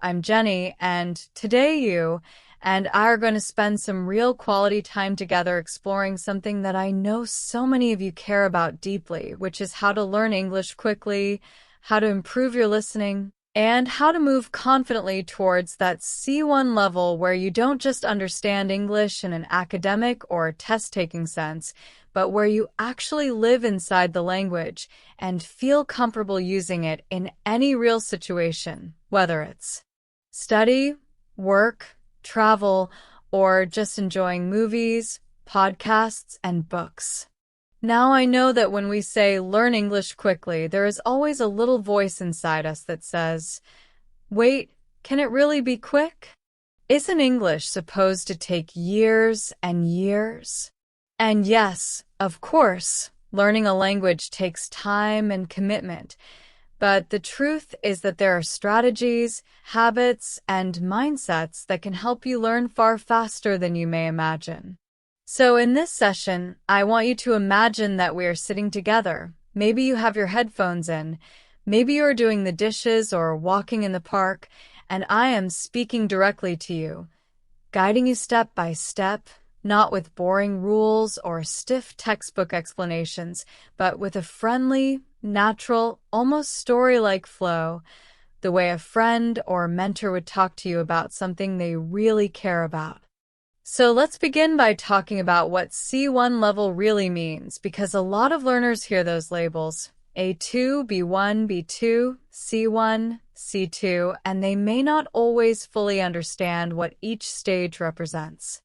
I'm Jenny, and today you and I are going to spend some real quality time together exploring something that I know so many of you care about deeply, which is how to learn English quickly, how to improve your listening, and how to move confidently towards that C1 level where you don't just understand English in an academic or test-taking sense, but where you actually live inside the language and feel comfortable using it in any real situation, whether it's study, work, travel, or just enjoying movies, podcasts, and books. Now I know that when we say learn English quickly, there is always a little voice inside us that says, wait, can it really be quick? Isn't English supposed to take years and years? And yes, of course, learning a language takes time and commitment. But the truth is that there are strategies, habits, and mindsets that can help you learn far faster than you may imagine. So in this session, I want you to imagine that we are sitting together. Maybe you have your headphones in, maybe you're doing the dishes or walking in the park, and I am speaking directly to you, guiding you step by step, not with boring rules or stiff textbook explanations, but with a friendly, natural, almost story-like flow, the way a friend or mentor would talk to you about something they really care about. So let's begin by talking about what C1 level really means, because a lot of learners hear those labels, A2, B1, B2, C1, C2, and they may not always fully understand what each stage represents.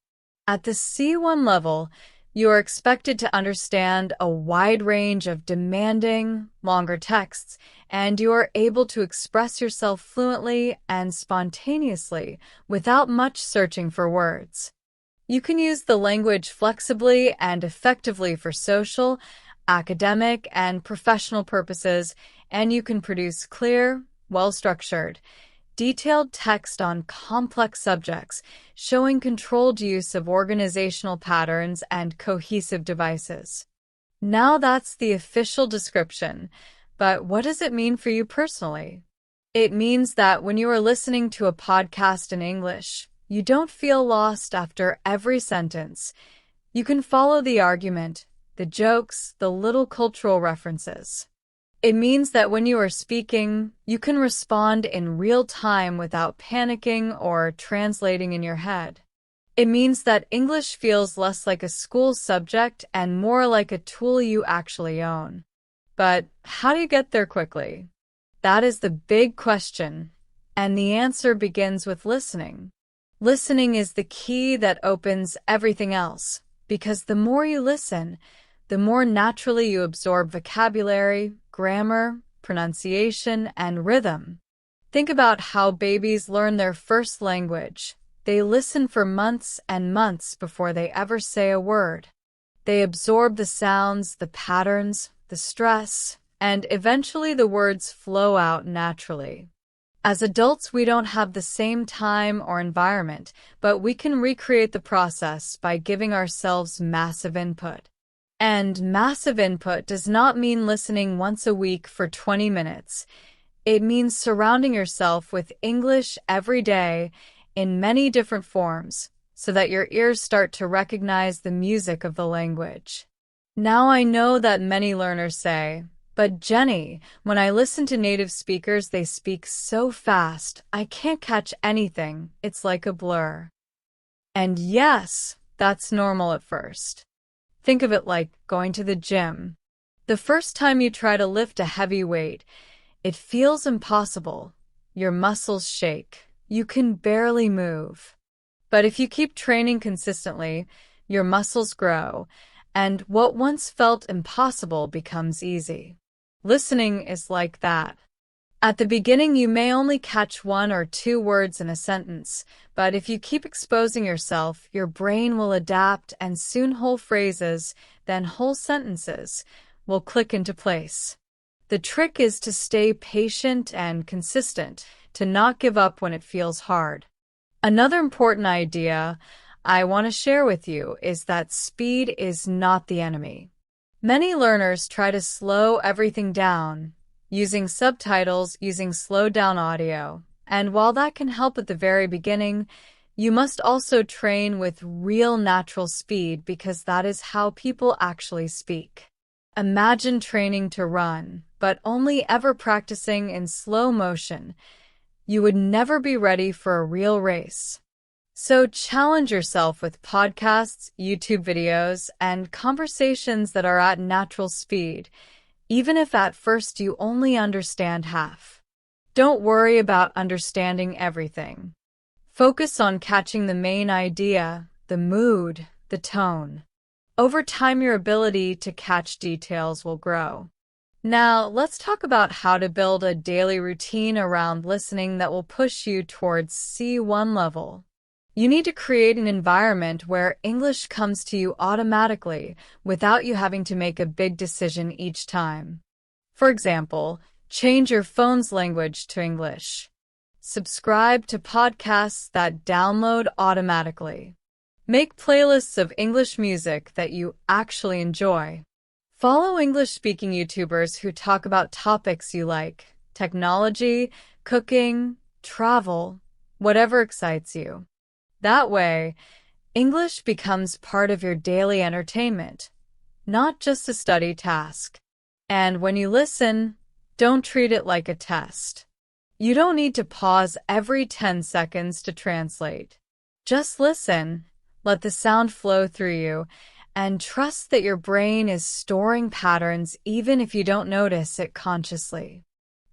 At the C1 level, you are expected to understand a wide range of demanding, longer texts, and you are able to express yourself fluently and spontaneously without much searching for words. You can use the language flexibly and effectively for social, academic, and professional purposes, and you can produce clear, well-structured, detailed text on complex subjects, showing controlled use of organizational patterns and cohesive devices. Now that's the official description, but what does it mean for you personally? It means that when you are listening to a podcast in English, you don't feel lost after every sentence. You can follow the argument, the jokes, the little cultural references. It means that when you are speaking, you can respond in real time without panicking or translating in your head. It means that English feels less like a school subject and more like a tool you actually own. But how do you get there quickly? That is the big question, and the answer begins with listening. Listening is the key that opens everything else, because the more you listen, the more naturally you absorb vocabulary, grammar, pronunciation, and rhythm. Think about how babies learn their first language. They listen for months and months before they ever say a word. They absorb the sounds, the patterns, the stress, and eventually the words flow out naturally. As adults, we don't have the same time or environment, but we can recreate the process by giving ourselves massive input. And massive input does not mean listening once a week for 20 minutes. It means surrounding yourself with English every day in many different forms so that your ears start to recognize the music of the language. Now I know that many learners say, but Jenny, when I listen to native speakers, they speak so fast, I can't catch anything. It's like a blur. And yes, that's normal at first. Think of it like going to the gym. The first time you try to lift a heavy weight, it feels impossible. Your muscles shake. You can barely move. But if you keep training consistently, your muscles grow, and what once felt impossible becomes easy. Listening is like that. At the beginning, you may only catch 1 or 2 words in a sentence, but if you keep exposing yourself, your brain will adapt and soon whole phrases, then whole sentences, will click into place. The trick is to stay patient and consistent, to not give up when it feels hard. Another important idea I want to share with you is that speed is not the enemy. Many learners try to slow everything down, using subtitles, using slowed down audio, And while that can help at the very beginning, you must also train with real natural speed because that is how people actually speak. Imagine training to run, but only ever practicing in slow motion. You would never be ready for a real race. So challenge yourself with podcasts, YouTube videos, and conversations that are at natural speed, even if at first you only understand half. Don't worry about understanding everything. Focus on catching the main idea, the mood, the tone. Over time, your ability to catch details will grow. Now, let's talk about how to build a daily routine around listening that will push you towards C1 level. You need to create an environment where English comes to you automatically without you having to make a big decision each time. For example, change your phone's language to English. Subscribe to podcasts that download automatically. Make playlists of English music that you actually enjoy. Follow English-speaking YouTubers who talk about topics you like, technology, cooking, travel, whatever excites you. That way, English becomes part of your daily entertainment, not just a study task. And when you listen, don't treat it like a test. You don't need to pause every 10 seconds to translate. Just listen, let the sound flow through you, and trust that your brain is storing patterns even if you don't notice it consciously.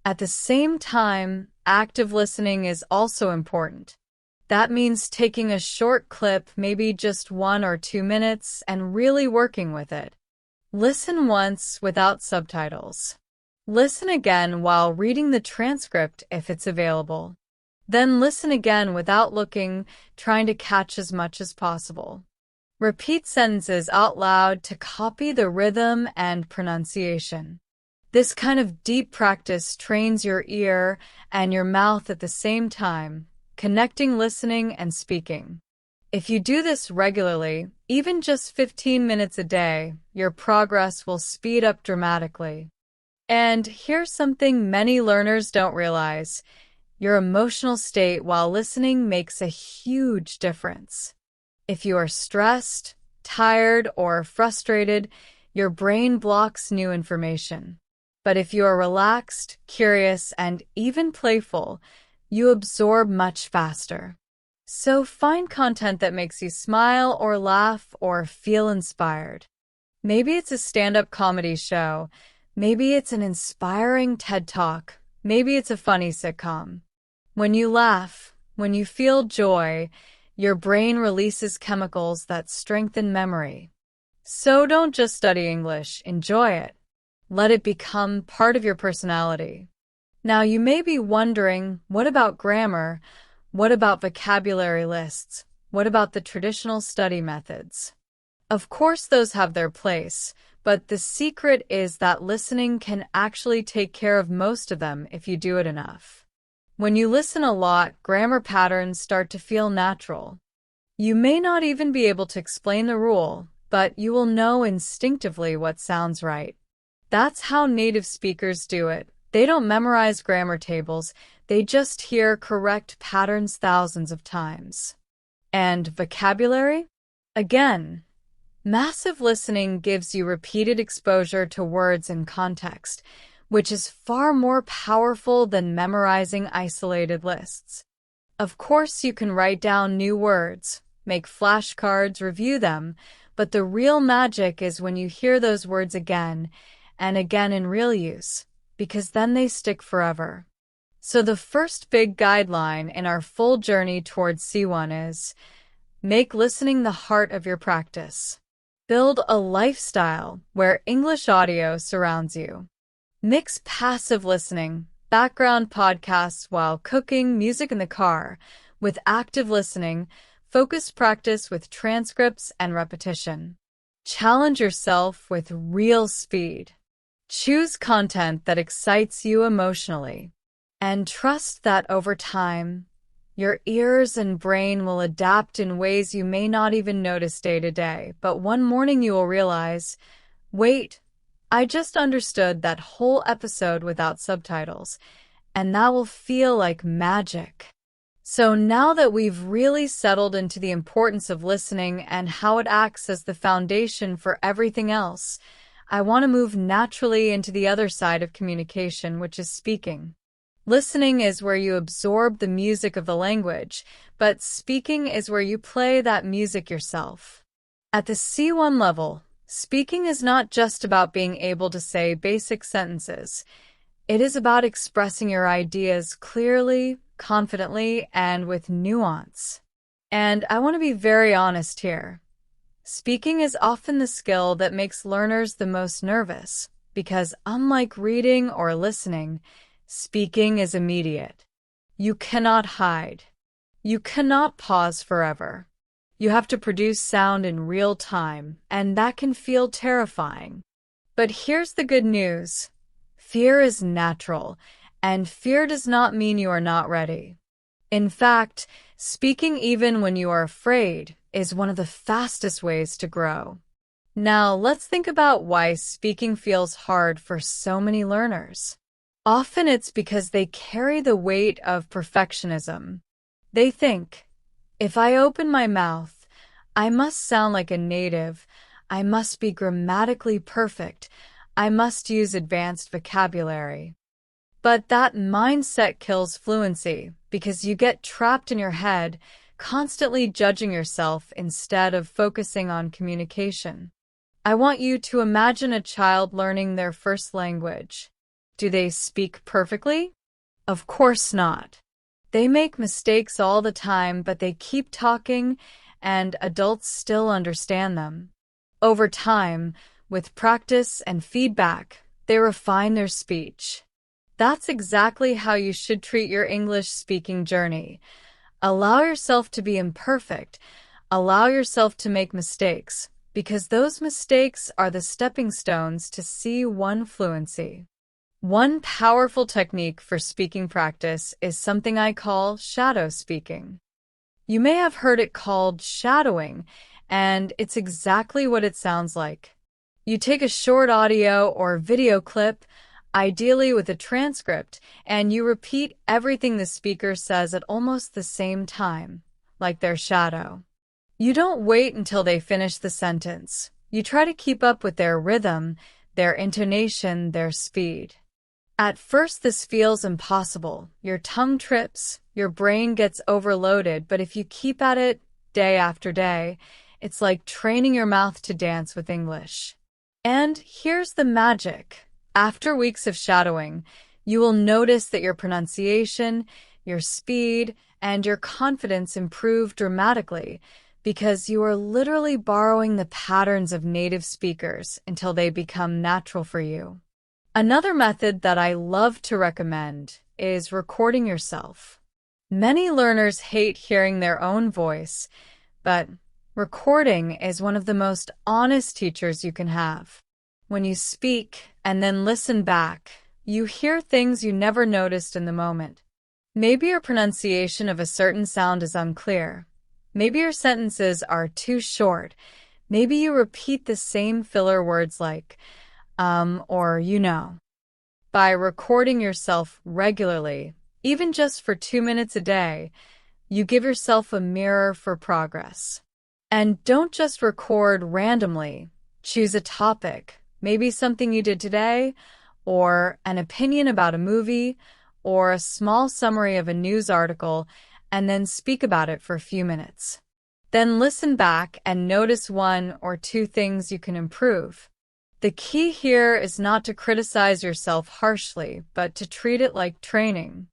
At the same time, active listening is also important. That means taking a short clip, maybe just 1 or 2 minutes, and really working with it. Listen once without subtitles. Listen again while reading the transcript if it's available. Then listen again without looking, trying to catch as much as possible. Repeat sentences out loud to copy the rhythm and pronunciation. This kind of deep practice trains your ear and your mouth at the same time, connecting listening and speaking. If you do this regularly, even just 15 minutes a day, your progress will speed up dramatically. And here's something many learners don't realize. Your emotional state while listening makes a huge difference. If you are stressed, tired, or frustrated, your brain blocks new information. But if you are relaxed, curious, and even playful, you absorb much faster. So find content that makes you smile or laugh or feel inspired. Maybe it's a stand-up comedy show. Maybe it's an inspiring TED Talk. Maybe it's a funny sitcom. When you laugh, when you feel joy, your brain releases chemicals that strengthen memory. So don't just study English, enjoy it. Let it become part of your personality. Now you may be wondering, what about grammar? What about vocabulary lists? What about the traditional study methods? Of course those have their place, but the secret is that listening can actually take care of most of them if you do it enough. When you listen a lot, grammar patterns start to feel natural. You may not even be able to explain the rule, but you will know instinctively what sounds right. That's how native speakers do it. They don't memorize grammar tables, they just hear correct patterns thousands of times. And vocabulary? Again, massive listening gives you repeated exposure to words and context, which is far more powerful than memorizing isolated lists. Of course, you can write down new words, make flashcards, review them, but the real magic is when you hear those words again and again in real use, because then they stick forever. So the first big guideline in our full journey towards C1 is, make listening the heart of your practice. Build a lifestyle where English audio surrounds you. Mix passive listening, background podcasts while cooking, music in the car, with active listening, focused practice with transcripts and repetition. Challenge yourself with real speed. Choose content that excites you emotionally. And trust that over time, your ears and brain will adapt in ways you may not even notice day to day, but one morning you will realize, wait, I just understood that whole episode without subtitles, and that will feel like magic. So now that we've really settled into the importance of listening and how it acts as the foundation for everything else, I want to move naturally into the other side of communication, which is speaking. Listening is where you absorb the music of the language, but speaking is where you play that music yourself. At the C1 level, speaking is not just about being able to say basic sentences. It is about expressing your ideas clearly, confidently, and with nuance. And I want to be very honest here. Speaking is often the skill that makes learners the most nervous, because unlike reading or listening, speaking is immediate. You cannot hide. You cannot pause forever. You have to produce sound in real time, and that can feel terrifying. But here's the good news. Fear is natural, and fear does not mean you are not ready. In fact, speaking even when you are afraid is one of the fastest ways to grow. Now, let's think about why speaking feels hard for so many learners. Often it's because they carry the weight of perfectionism. They think, if I open my mouth, I must sound like a native, I must be grammatically perfect, I must use advanced vocabulary. But that mindset kills fluency because you get trapped in your head, constantly judging yourself instead of focusing on communication. I want you to imagine a child learning their first language. Do they speak perfectly? Of course not. They make mistakes all the time, but they keep talking, and adults still understand them. Over time, with practice and feedback, they refine their speech. That's exactly how you should treat your English speaking journey. Allow yourself to be imperfect. Allow yourself to make mistakes, because those mistakes are the stepping stones to C1 fluency. One powerful technique for speaking practice is something I call shadow speaking. You may have heard it called shadowing, and it's exactly what it sounds like. You take a short audio or video clip, ideally with a transcript, and you repeat everything the speaker says at almost the same time, like their shadow. You don't wait until they finish the sentence. You try to keep up with their rhythm, their intonation, their speed. At first, this feels impossible. Your tongue trips, your brain gets overloaded, but if you keep at it day after day, it's like training your mouth to dance with English. And here's the magic. After weeks of shadowing, you will notice that your pronunciation, your speed, and your confidence improve dramatically because you are literally borrowing the patterns of native speakers until they become natural for you. Another method that I love to recommend is recording yourself. Many learners hate hearing their own voice, but recording is one of the most honest teachers you can have. When you speak and then listen back, you hear things you never noticed in the moment. Maybe your pronunciation of a certain sound is unclear. Maybe your sentences are too short. Maybe you repeat the same filler words like, or you know. By recording yourself regularly, even just for 2 minutes a day, you give yourself a mirror for progress. And don't just record randomly. Choose a topic, maybe something you did today, or an opinion about a movie, or a small summary of a news article, and then speak about it for a few minutes. Then listen back and notice 1 or 2 things you can improve. The key here is not to criticize yourself harshly, but to treat it like training.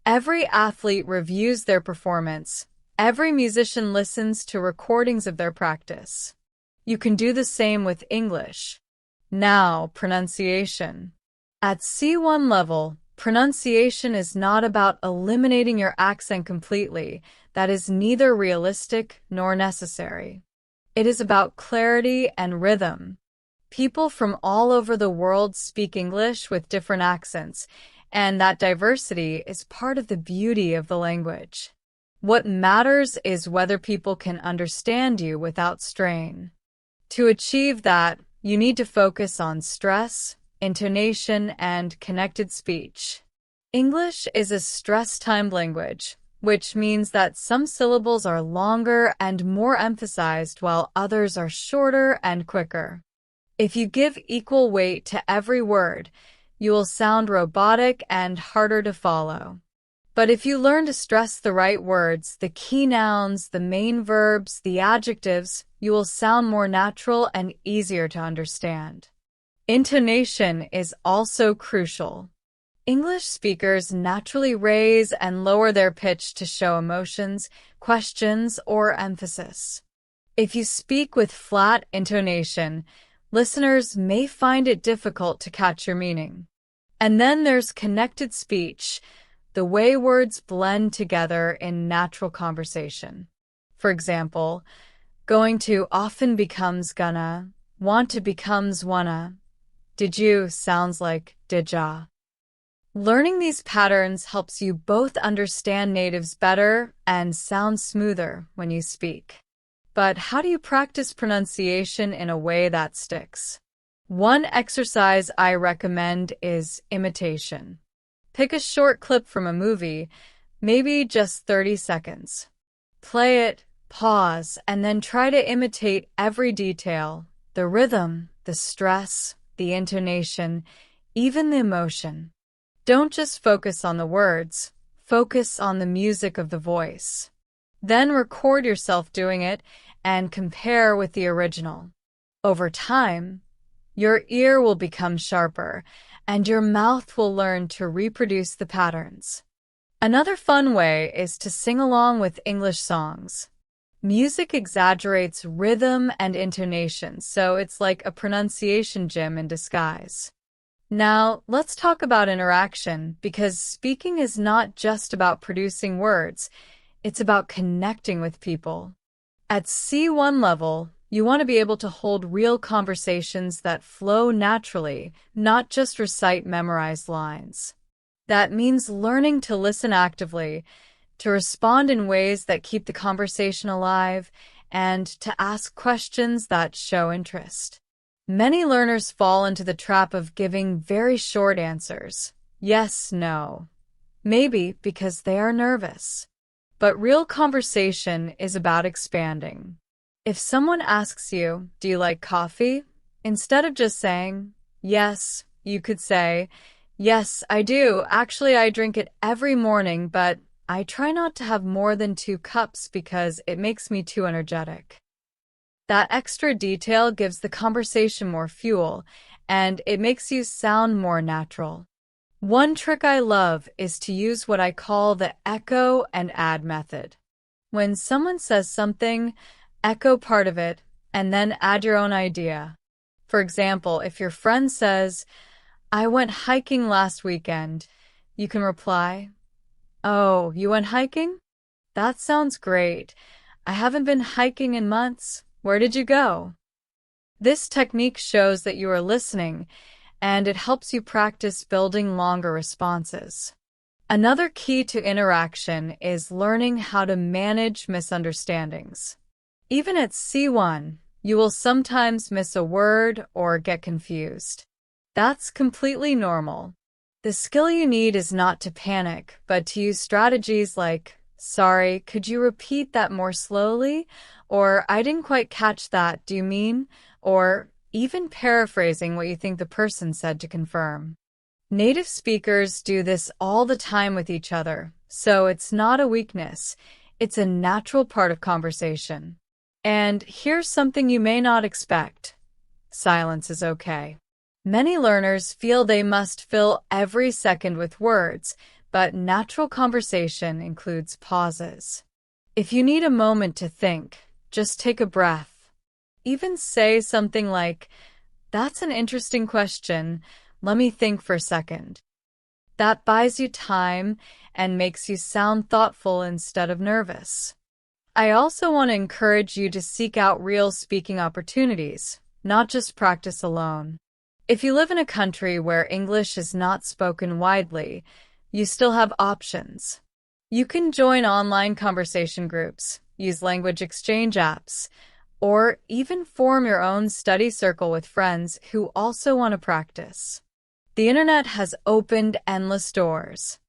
Every athlete reviews their performance. Every musician listens to recordings of their practice. You can do the same with English. Now, pronunciation. At C1 level, pronunciation is not about eliminating your accent completely. That is neither realistic nor necessary. It is about clarity and rhythm. People from all over the world speak English with different accents, and that diversity is part of the beauty of the language. What matters is whether people can understand you without strain. To achieve that, you need to focus on stress, intonation, and connected speech. English is a stress-timed language, which means that some syllables are longer and more emphasized while others are shorter and quicker. If you give equal weight to every word, you will sound robotic and harder to follow. But if you learn to stress the right words, the key nouns, the main verbs, the adjectives, you will sound more natural and easier to understand. Intonation is also crucial. English speakers naturally raise and lower their pitch to show emotions, questions, or emphasis. If you speak with flat intonation, listeners may find it difficult to catch your meaning. And then there's connected speech, the way words blend together in natural conversation. For example, going to often becomes gonna, want to becomes wanna, did you sounds like didja. Learning these patterns helps you both understand natives better and sound smoother when you speak. But how do you practice pronunciation in a way that sticks? One exercise I recommend is imitation. Pick a short clip from a movie, maybe just 30 seconds. Play it, pause, and then try to imitate every detail, the rhythm, the stress, the intonation, even the emotion. Don't just focus on the words, focus on the music of the voice. Then record yourself doing it and compare with the original. Over time, your ear will become sharper and your mouth will learn to reproduce the patterns. Another fun way is to sing along with English songs. Music exaggerates rhythm and intonation, so it's like a pronunciation gym in disguise. Now, let's talk about interaction, because speaking is not just about producing words, it's about connecting with people. At C1 level, you want to be able to hold real conversations that flow naturally, not just recite memorized lines. That means learning to listen actively, to respond in ways that keep the conversation alive, and to ask questions that show interest. Many learners fall into the trap of giving very short answers. Yes, no. Maybe because they are nervous. But real conversation is about expanding. If someone asks you, "Do you like coffee?" instead of just saying, "Yes," you could say, "Yes, I do. Actually, I drink it every morning, but I try not to have more than 2 cups because it makes me too energetic." That extra detail gives the conversation more fuel, and it makes you sound more natural. One trick I love is to use what I call the echo and add method. When someone says something, echo part of it, and then add your own idea. For example, if your friend says, "I went hiking last weekend," you can reply, "Oh, you went hiking? That sounds great. I haven't been hiking in months. Where did you go?" This technique shows that you are listening, and it helps you practice building longer responses. Another key to interaction is learning how to manage misunderstandings. Even at C1, you will sometimes miss a word or get confused. That's completely normal. The skill you need is not to panic, but to use strategies like, "Sorry, could you repeat that more slowly?" Or, "I didn't quite catch that, do you mean?" Or even paraphrasing what you think the person said to confirm. Native speakers do this all the time with each other, so it's not a weakness. It's a natural part of conversation. And here's something you may not expect. Silence is okay. Many learners feel they must fill every second with words, but natural conversation includes pauses. If you need a moment to think, just take a breath. Even say something like, "That's an interesting question. Let me think for a second." That buys you time and makes you sound thoughtful instead of nervous. I also want to encourage you to seek out real speaking opportunities, not just practice alone. If you live in a country where English is not spoken widely, you still have options. You can join online conversation groups, use language exchange apps, or even form your own study circle with friends who also want to practice. The internet has opened endless doors.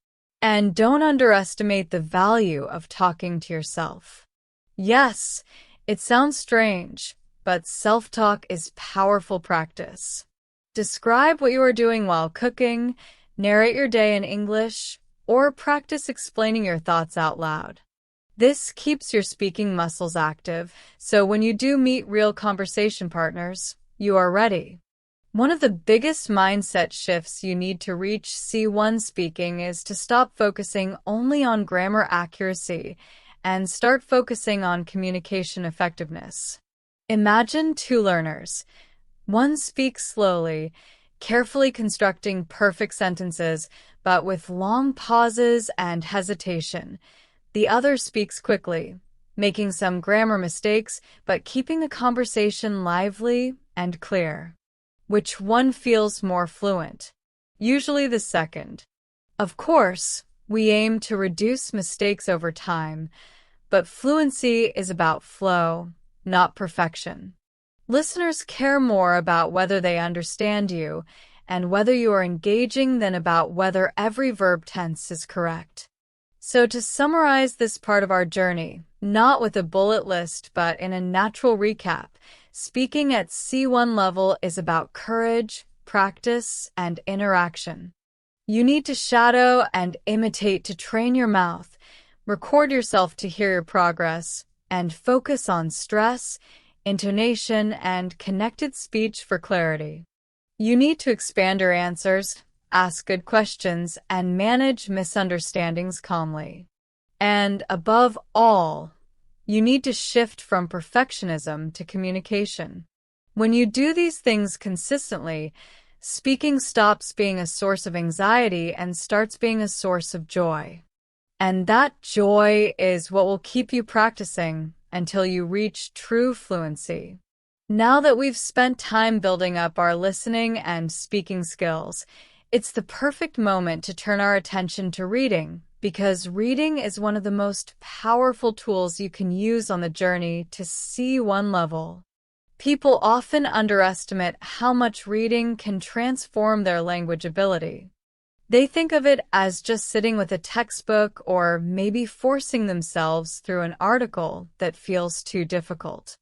And don't underestimate the value of talking to yourself. Yes, it sounds strange, but self-talk is powerful practice. Describe what you are doing while cooking, narrate your day in English, or practice explaining your thoughts out loud. This keeps your speaking muscles active, so when you do meet real conversation partners, you are ready. One of the biggest mindset shifts you need to reach C1 speaking is to stop focusing only on grammar accuracy and start focusing on communication effectiveness. Imagine two learners. One speaks slowly, carefully constructing perfect sentences, but with long pauses and hesitation. The other speaks quickly, making some grammar mistakes, but keeping the conversation lively and clear. Which one feels more fluent? Usually the second. Of course, we aim to reduce mistakes over time, but fluency is about flow, not perfection. Listeners care more about whether they understand you and whether you are engaging than about whether every verb tense is correct. So to summarize this part of our journey, not with a bullet list but in a natural recap, speaking at C1 level is about courage, practice, and interaction. You need to shadow and imitate to train your mouth, record yourself to hear your progress, and focus on stress, intonation, and connected speech for clarity. You need to expand your answers, ask good questions, and manage misunderstandings calmly. And above all, you need to shift from perfectionism to communication. When you do these things consistently, speaking stops being a source of anxiety and starts being a source of joy. And that joy is what will keep you practicing until you reach true fluency. Now that we've spent time building up our listening and speaking skills, it's the perfect moment to turn our attention to reading, because reading is one of the most powerful tools you can use on the journey to C1 level. People often underestimate how much reading can transform their language ability. They think of it as just sitting with a textbook or maybe forcing themselves through an article that feels too difficult.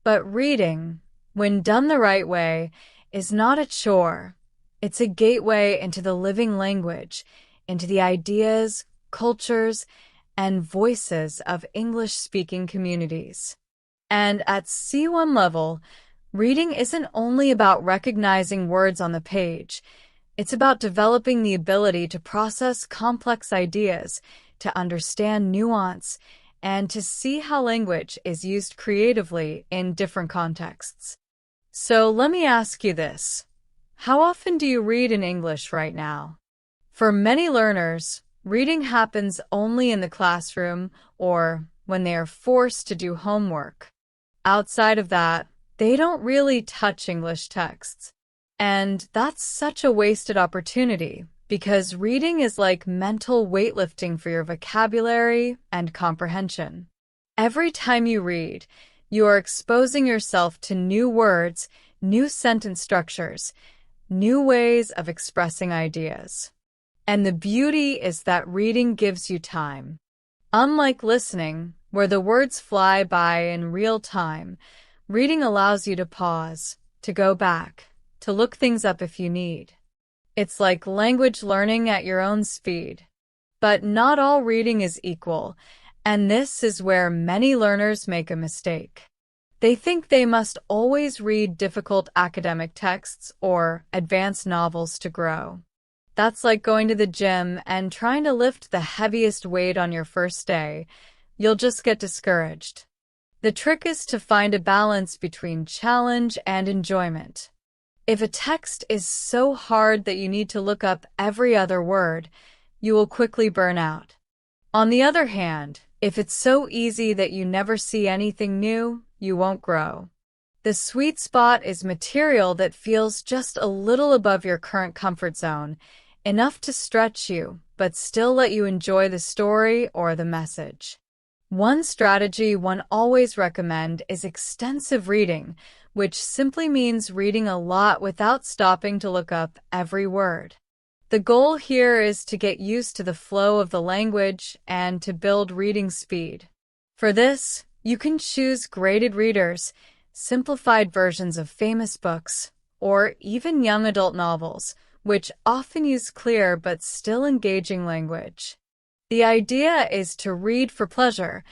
But reading, when done the right way, is not a chore. It's a gateway into the living language, into the ideas, cultures, and voices of English-speaking communities. And at C1 level, reading isn't only about recognizing words on the page. It's about developing the ability to process complex ideas, to understand nuance, and to see how language is used creatively in different contexts. So let me ask you this. How often do you read in English right now? For many learners, reading happens only in the classroom or when they are forced to do homework. Outside of that, they don't really touch English texts. And that's such a wasted opportunity because reading is like mental weightlifting for your vocabulary and comprehension. Every time you read, you are exposing yourself to new words, new sentence structures, new ways of expressing ideas. And the beauty is that reading gives you time. Unlike listening, where the words fly by in real time, reading allows you to pause, to go back, to look things up if you need. It's like language learning at your own speed. But not all reading is equal, and this is where many learners make a mistake. They think they must always read difficult academic texts or advanced novels to grow. That's like going to the gym and trying to lift the heaviest weight on your first day. You'll just get discouraged. The trick is to find a balance between challenge and enjoyment. If a text is so hard that you need to look up every other word, you will quickly burn out. On the other hand, if it's so easy that you never see anything new, you won't grow. The sweet spot is material that feels just a little above your current comfort zone, enough to stretch you, but still let you enjoy the story or the message. One strategy one always recommends is extensive reading, which simply means reading a lot without stopping to look up every word. The goal here is to get used to the flow of the language and to build reading speed. For this, you can choose graded readers, simplified versions of famous books, or even young adult novels, which often use clear but still engaging language. The idea is to read for pleasure,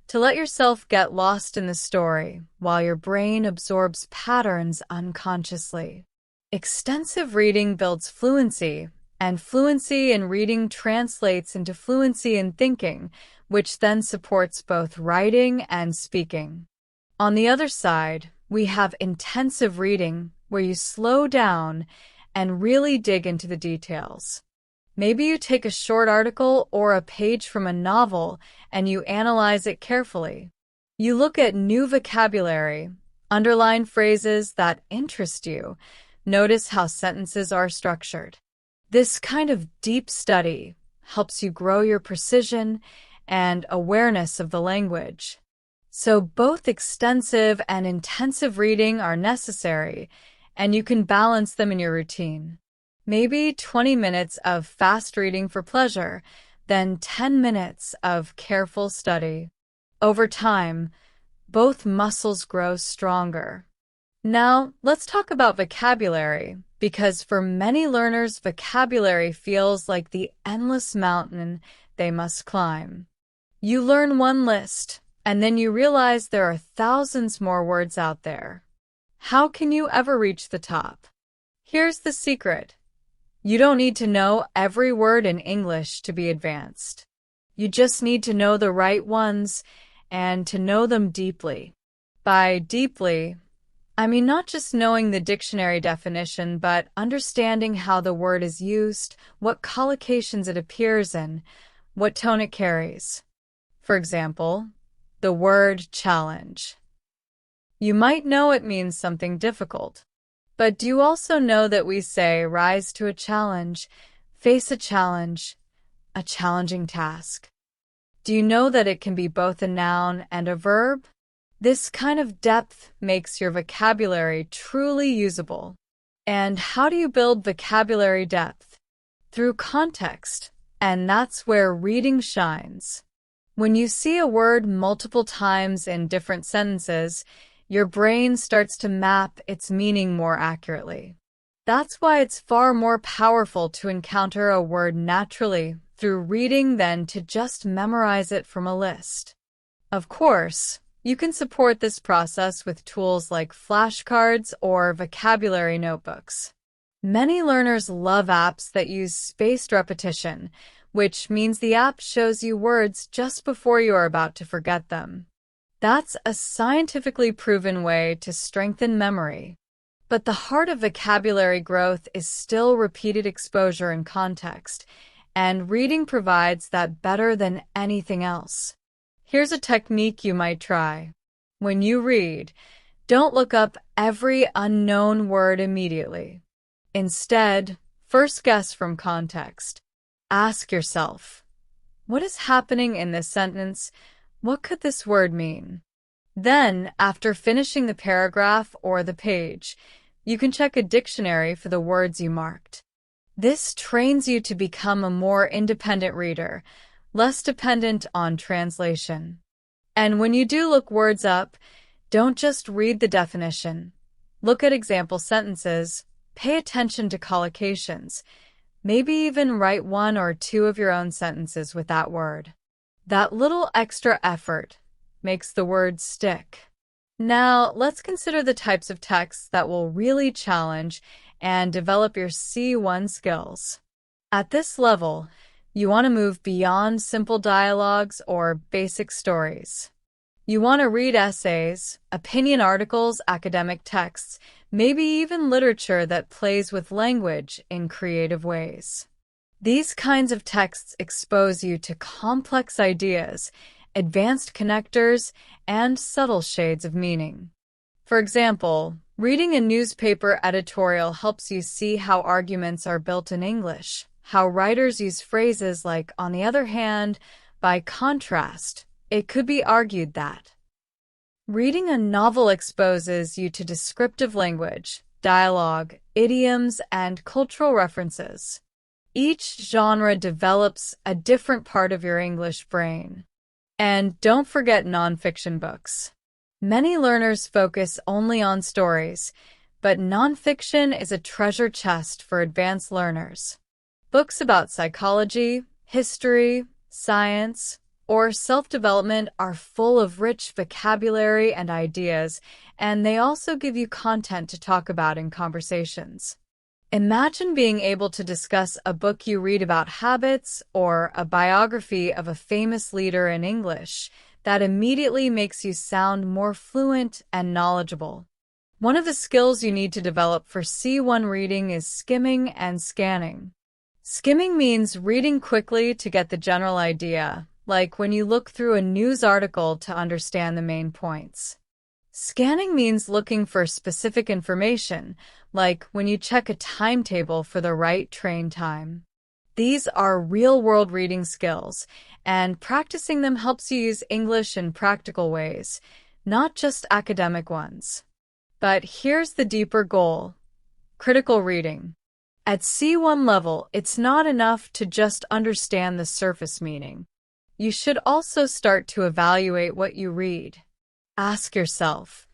to let yourself get lost in the story while your brain absorbs patterns unconsciously. Extensive reading builds fluency, and fluency in reading translates into fluency in thinking, which then supports both writing and speaking. On the other side, we have intensive reading, where you slow down and really dig into the details. Maybe you take a short article or a page from a novel and you analyze it carefully. You look at new vocabulary, underline phrases that interest you, notice how sentences are structured. This kind of deep study helps you grow your precision and awareness of the language. So both extensive and intensive reading are necessary, and you can balance them in your routine. Maybe 20 minutes of fast reading for pleasure, then 10 minutes of careful study. Over time, both muscles grow stronger. Now, let's talk about vocabulary, because for many learners, vocabulary feels like the endless mountain they must climb. You learn one list, and then you realize there are thousands more words out there. How can you ever reach the top? Here's the secret. You don't need to know every word in English to be advanced. You just need to know the right ones and to know them deeply. By deeply, I mean not just knowing the dictionary definition, but understanding how the word is used, what collocations it appears in, what tone it carries. For example, the word challenge. You might know it means something difficult. But do you also know that we say rise to a challenge, face a challenging task? Do you know that it can be both a noun and a verb? This kind of depth makes your vocabulary truly usable. And how do you build vocabulary depth? Through context, and that's where reading shines. When you see a word multiple times in different sentences, your brain starts to map its meaning more accurately. That's why it's far more powerful to encounter a word naturally through reading than to just memorize it from a list. Of course, you can support this process with tools like flashcards or vocabulary notebooks. Many learners love apps that use spaced repetition, which means the app shows you words just before you are about to forget them. That's a scientifically proven way to strengthen memory. But the heart of vocabulary growth is still repeated exposure and context, and reading provides that better than anything else. Here's a technique you might try. When you read, don't look up every unknown word immediately. Instead, first guess from context. Ask yourself, what is happening in this sentence? What could this word mean? Then, after finishing the paragraph or the page, you can check a dictionary for the words you marked. This trains you to become a more independent reader, less dependent on translation. And when you do look words up, don't just read the definition. Look at example sentences, pay attention to collocations, maybe even write one or two of your own sentences with that word. That little extra effort makes the words stick. Now, let's consider the types of texts that will really challenge and develop your C1 skills. At this level, you want to move beyond simple dialogues or basic stories. You want to read essays, opinion articles, academic texts, maybe even literature that plays with language in creative ways. These kinds of texts expose you to complex ideas, advanced connectors, and subtle shades of meaning. For example, reading a newspaper editorial helps you see how arguments are built in English, how writers use phrases like, on the other hand, by contrast, it could be argued that. Reading a novel exposes you to descriptive language, dialogue, idioms, and cultural references. Each genre develops a different part of your English brain. And don't forget nonfiction books. Many learners focus only on stories, but nonfiction is a treasure chest for advanced learners. Books about psychology, history, science, or self-development are full of rich vocabulary and ideas, and they also give you content to talk about in conversations. Imagine being able to discuss a book you read about habits or a biography of a famous leader in English. That immediately makes you sound more fluent and knowledgeable. One of the skills you need to develop for C1 reading is skimming and scanning. Skimming means reading quickly to get the general idea, like when you look through a news article to understand the main points. Scanning means looking for specific information, like when you check a timetable for the right train time. These are real-world reading skills, and practicing them helps you use English in practical ways, not just academic ones. But here's the deeper goal: critical reading. At C1 level, it's not enough to just understand the surface meaning. You should also start to evaluate what you read. Ask yourself,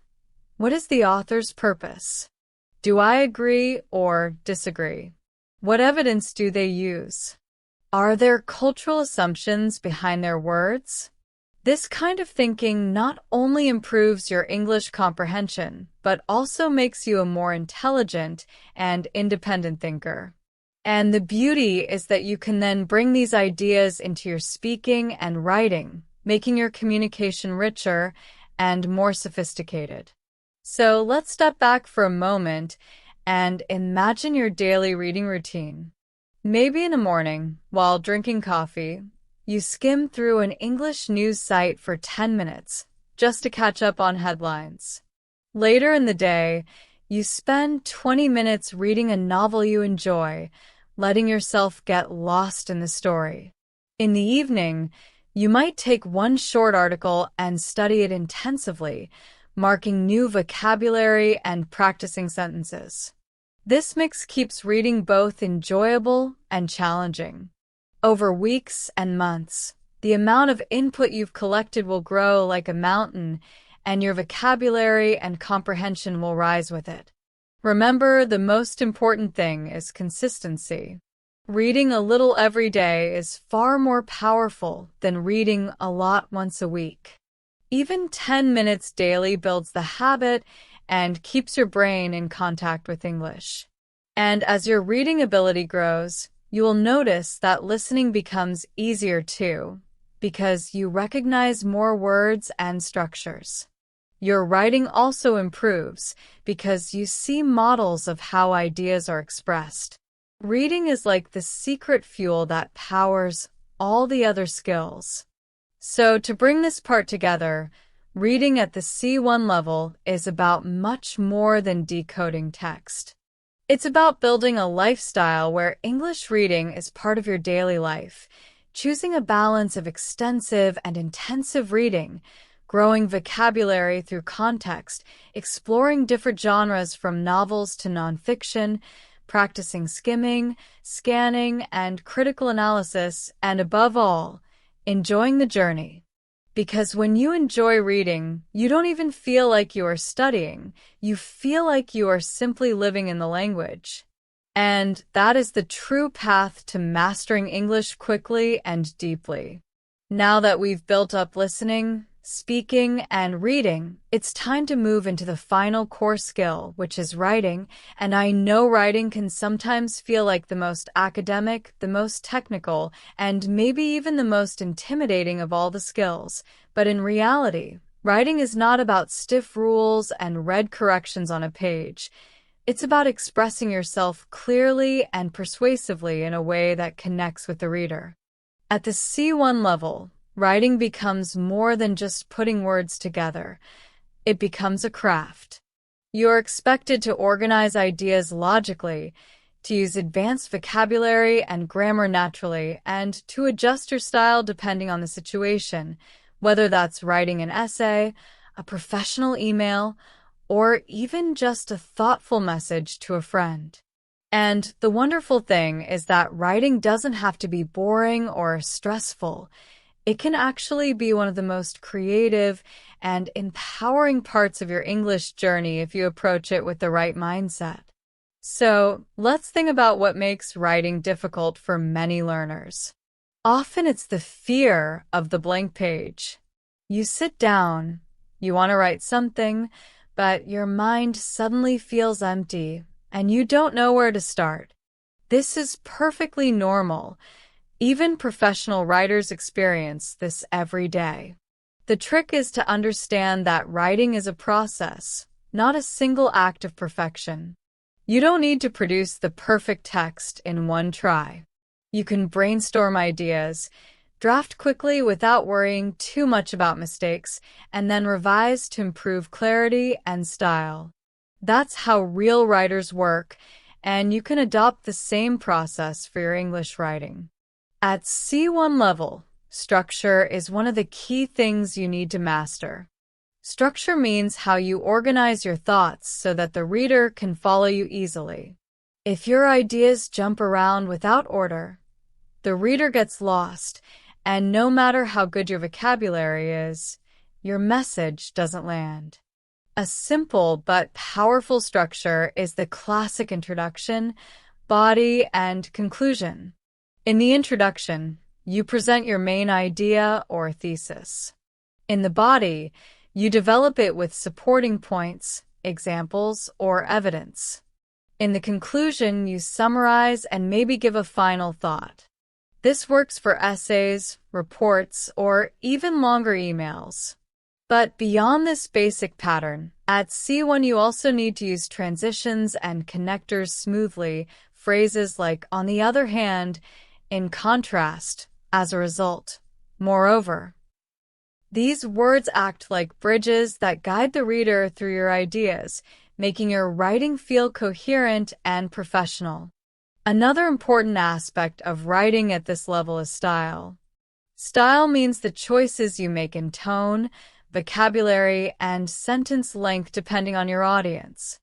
what is the author's purpose? Do I agree or disagree? What evidence do they use? Are there cultural assumptions behind their words? This kind of thinking not only improves your English comprehension, but also makes you a more intelligent and independent thinker. And the beauty is that you can then bring these ideas into your speaking and writing, making your communication richer and more sophisticated. So let's step back for a moment and imagine your daily reading routine. Maybe in the morning, while drinking coffee, you skim through an English news site for 10 minutes just to catch up on headlines. Later in the day, you spend 20 minutes reading a novel you enjoy, letting yourself get lost in the story. In the evening, you might take one short article and study it intensively, marking new vocabulary and practicing sentences. This mix keeps reading both enjoyable and challenging. Over weeks and months, the amount of input you've collected will grow like a mountain, and your vocabulary and comprehension will rise with it. Remember, the most important thing is consistency. Reading a little every day is far more powerful than reading a lot once a week. Even 10 minutes daily builds the habit and keeps your brain in contact with English. And as your reading ability grows, you will notice that listening becomes easier too, because you recognize more words and structures. Your writing also improves because you see models of how ideas are expressed. Reading is like the secret fuel that powers all the other skills. So to bring this part together, reading at the C1 level is about much more than decoding text. It's about building a lifestyle where English reading is part of your daily life, choosing a balance of extensive and intensive reading, growing vocabulary through context, exploring different genres from novels to nonfiction, practicing skimming, scanning, and critical analysis, and above all, enjoying the journey. Because when you enjoy reading, you don't even feel like you are studying. You feel like you are simply living in the language. And that is the true path to mastering English quickly and deeply. Now that we've built up listening, speaking, and reading, it's time to move into the final core skill, which is writing. And I know writing can sometimes feel like the most academic, the most technical, and maybe even the most intimidating of all the skills. But in reality, writing is not about stiff rules and red corrections on a page. It's about expressing yourself clearly and persuasively in a way that connects with the reader. At the C1 level, writing becomes more than just putting words together. It becomes a craft. You're expected to organize ideas logically, to use advanced vocabulary and grammar naturally, and to adjust your style depending on the situation, whether that's writing an essay, a professional email, or even just a thoughtful message to a friend. And the wonderful thing is that writing doesn't have to be boring or stressful. It can actually be one of the most creative and empowering parts of your English journey if you approach it with the right mindset. So, let's think about what makes writing difficult for many learners. Often it's the fear of the blank page. You sit down, you want to write something, but your mind suddenly feels empty and you don't know where to start. This is perfectly normal. Even professional writers experience this every day. The trick is to understand that writing is a process, not a single act of perfection. You don't need to produce the perfect text in one try. You can brainstorm ideas, draft quickly without worrying too much about mistakes, and then revise to improve clarity and style. That's how real writers work, and you can adopt the same process for your English writing. At C1 level, structure is one of the key things you need to master. Structure means how you organize your thoughts so that the reader can follow you easily. If your ideas jump around without order, the reader gets lost, and no matter how good your vocabulary is, your message doesn't land. A simple but powerful structure is the classic introduction, body, and conclusion. In the introduction, you present your main idea or thesis. In the body, you develop it with supporting points, examples, or evidence. In the conclusion, you summarize and maybe give a final thought. This works for essays, reports, or even longer emails. But beyond this basic pattern, at C1 you also need to use transitions and connectors smoothly, phrases like "on the other hand," "in contrast," "as a result," "moreover." These words act like bridges that guide the reader through your ideas, making your writing feel coherent and professional. Another important aspect of writing at this level is style. Style means the choices you make in tone, vocabulary, and sentence length depending on your audience.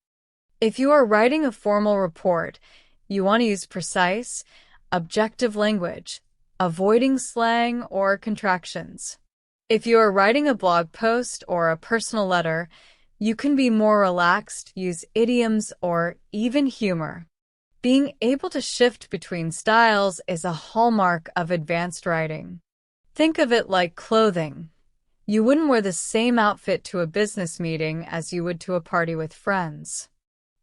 If you are writing a formal report, you want to use precise, objective language, avoiding slang or contractions. If you are writing a blog post or a personal letter, you can be more relaxed, use idioms, or even humor. Being able to shift between styles is a hallmark of advanced writing. Think of it like clothing. You wouldn't wear the same outfit to a business meeting as you would to a party with friends.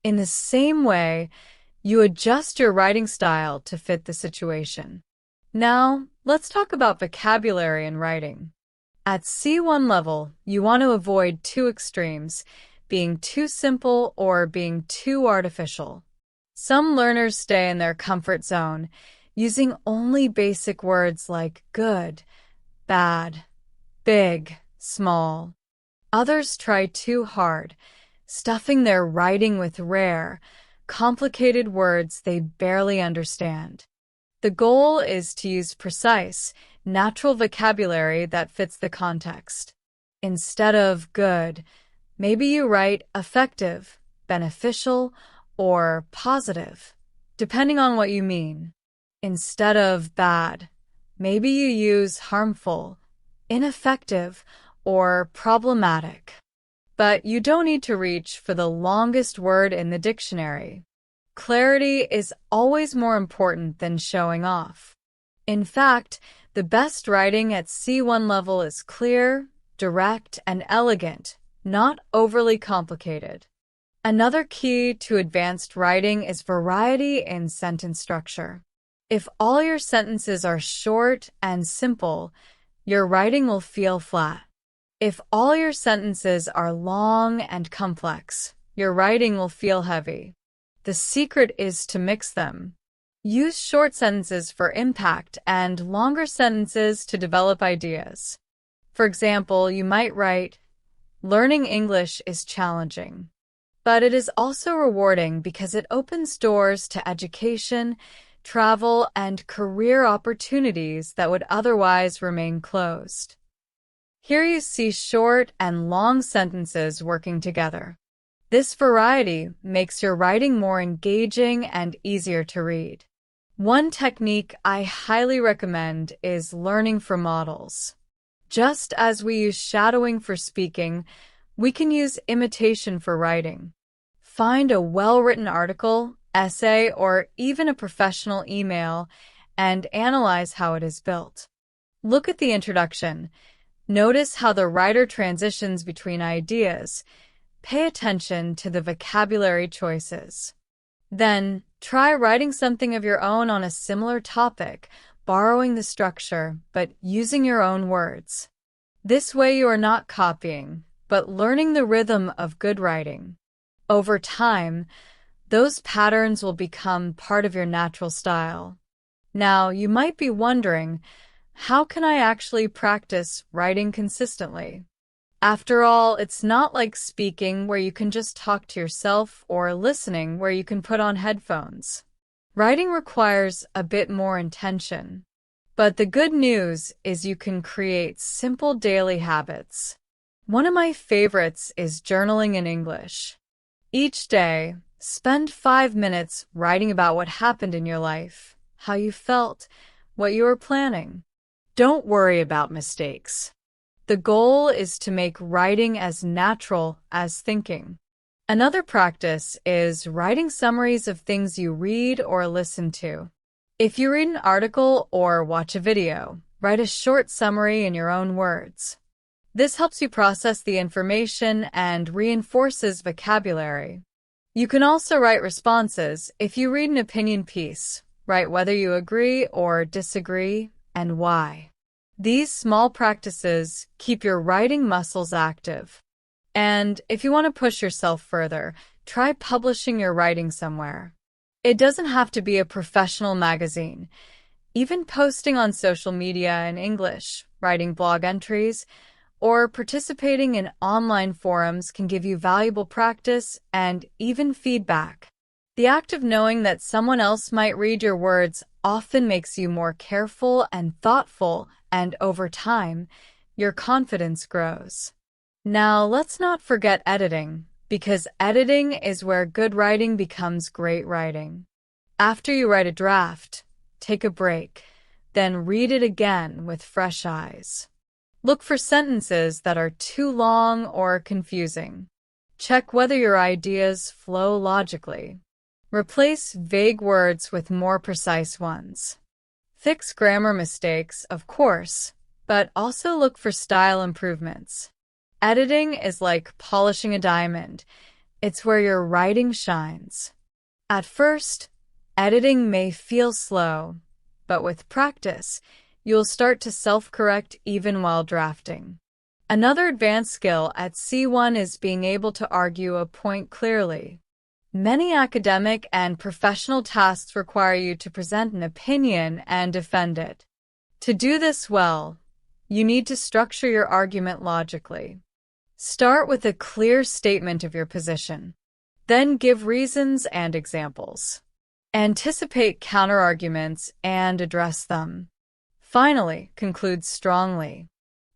In the same way, you adjust your writing style to fit the situation. Now, let's talk about vocabulary in writing. At C1 level, you want to avoid two extremes, being too simple or being too artificial. Some learners stay in their comfort zone, using only basic words like good, bad, big, small. Others try too hard, stuffing their writing with rare, complicated words they barely understand. The goal is to use precise, natural vocabulary that fits the context. Instead of good, maybe you write effective, beneficial, or positive, depending on what you mean. Instead of bad, maybe you use harmful, ineffective, or problematic. But you don't need to reach for the longest word in the dictionary. Clarity is always more important than showing off. In fact, the best writing at C1 level is clear, direct, and elegant, not overly complicated. Another key to advanced writing is variety in sentence structure. If all your sentences are short and simple, your writing will feel flat. If all your sentences are long and complex, your writing will feel heavy. The secret is to mix them. Use short sentences for impact and longer sentences to develop ideas. For example, you might write, "Learning English is challenging, but it is also rewarding because it opens doors to education, travel, and career opportunities that would otherwise remain closed." Here you see short and long sentences working together. This variety makes your writing more engaging and easier to read. One technique I highly recommend is learning from models. Just as we use shadowing for speaking, we can use imitation for writing. Find a well-written article, essay, or even a professional email and analyze how it is built. Look at the introduction. Notice how the writer transitions between ideas. Pay attention to the vocabulary choices. Then, try writing something of your own on a similar topic, borrowing the structure, but using your own words. This way you are not copying, but learning the rhythm of good writing. Over time, those patterns will become part of your natural style. Now, you might be wondering, how can I actually practice writing consistently? After all, it's not like speaking where you can just talk to yourself or listening where you can put on headphones. Writing requires a bit more intention. But the good news is you can create simple daily habits. One of my favorites is journaling in English. Each day, spend 5 minutes writing about what happened in your life, how you felt, what you were planning. Don't worry about mistakes. The goal is to make writing as natural as thinking. Another practice is writing summaries of things you read or listen to. If you read an article or watch a video, write a short summary in your own words. This helps you process the information and reinforces vocabulary. You can also write responses. If you read an opinion piece, write whether you agree or disagree and why. These small practices keep your writing muscles active. And if you want to push yourself further, try publishing your writing somewhere. It doesn't have to be a professional magazine. Even posting on social media in English, writing blog entries, or participating in online forums can give you valuable practice and even feedback. The act of knowing that someone else might read your words often makes you more careful and thoughtful, and over time, your confidence grows. Now, let's not forget editing, because editing is where good writing becomes great writing. After you write a draft, take a break, then read it again with fresh eyes. Look for sentences that are too long or confusing. Check whether your ideas flow logically. Replace vague words with more precise ones. Fix grammar mistakes, of course, but also look for style improvements. Editing is like polishing a diamond. It's where your writing shines. At first, editing may feel slow, but with practice, you'll start to self-correct even while drafting. Another advanced skill at C1 is being able to argue a point clearly. Many academic and professional tasks require you to present an opinion and defend it. To do this well, you need to structure your argument logically. Start with a clear statement of your position. Then give reasons and examples. Anticipate counterarguments and address them. Finally, conclude strongly.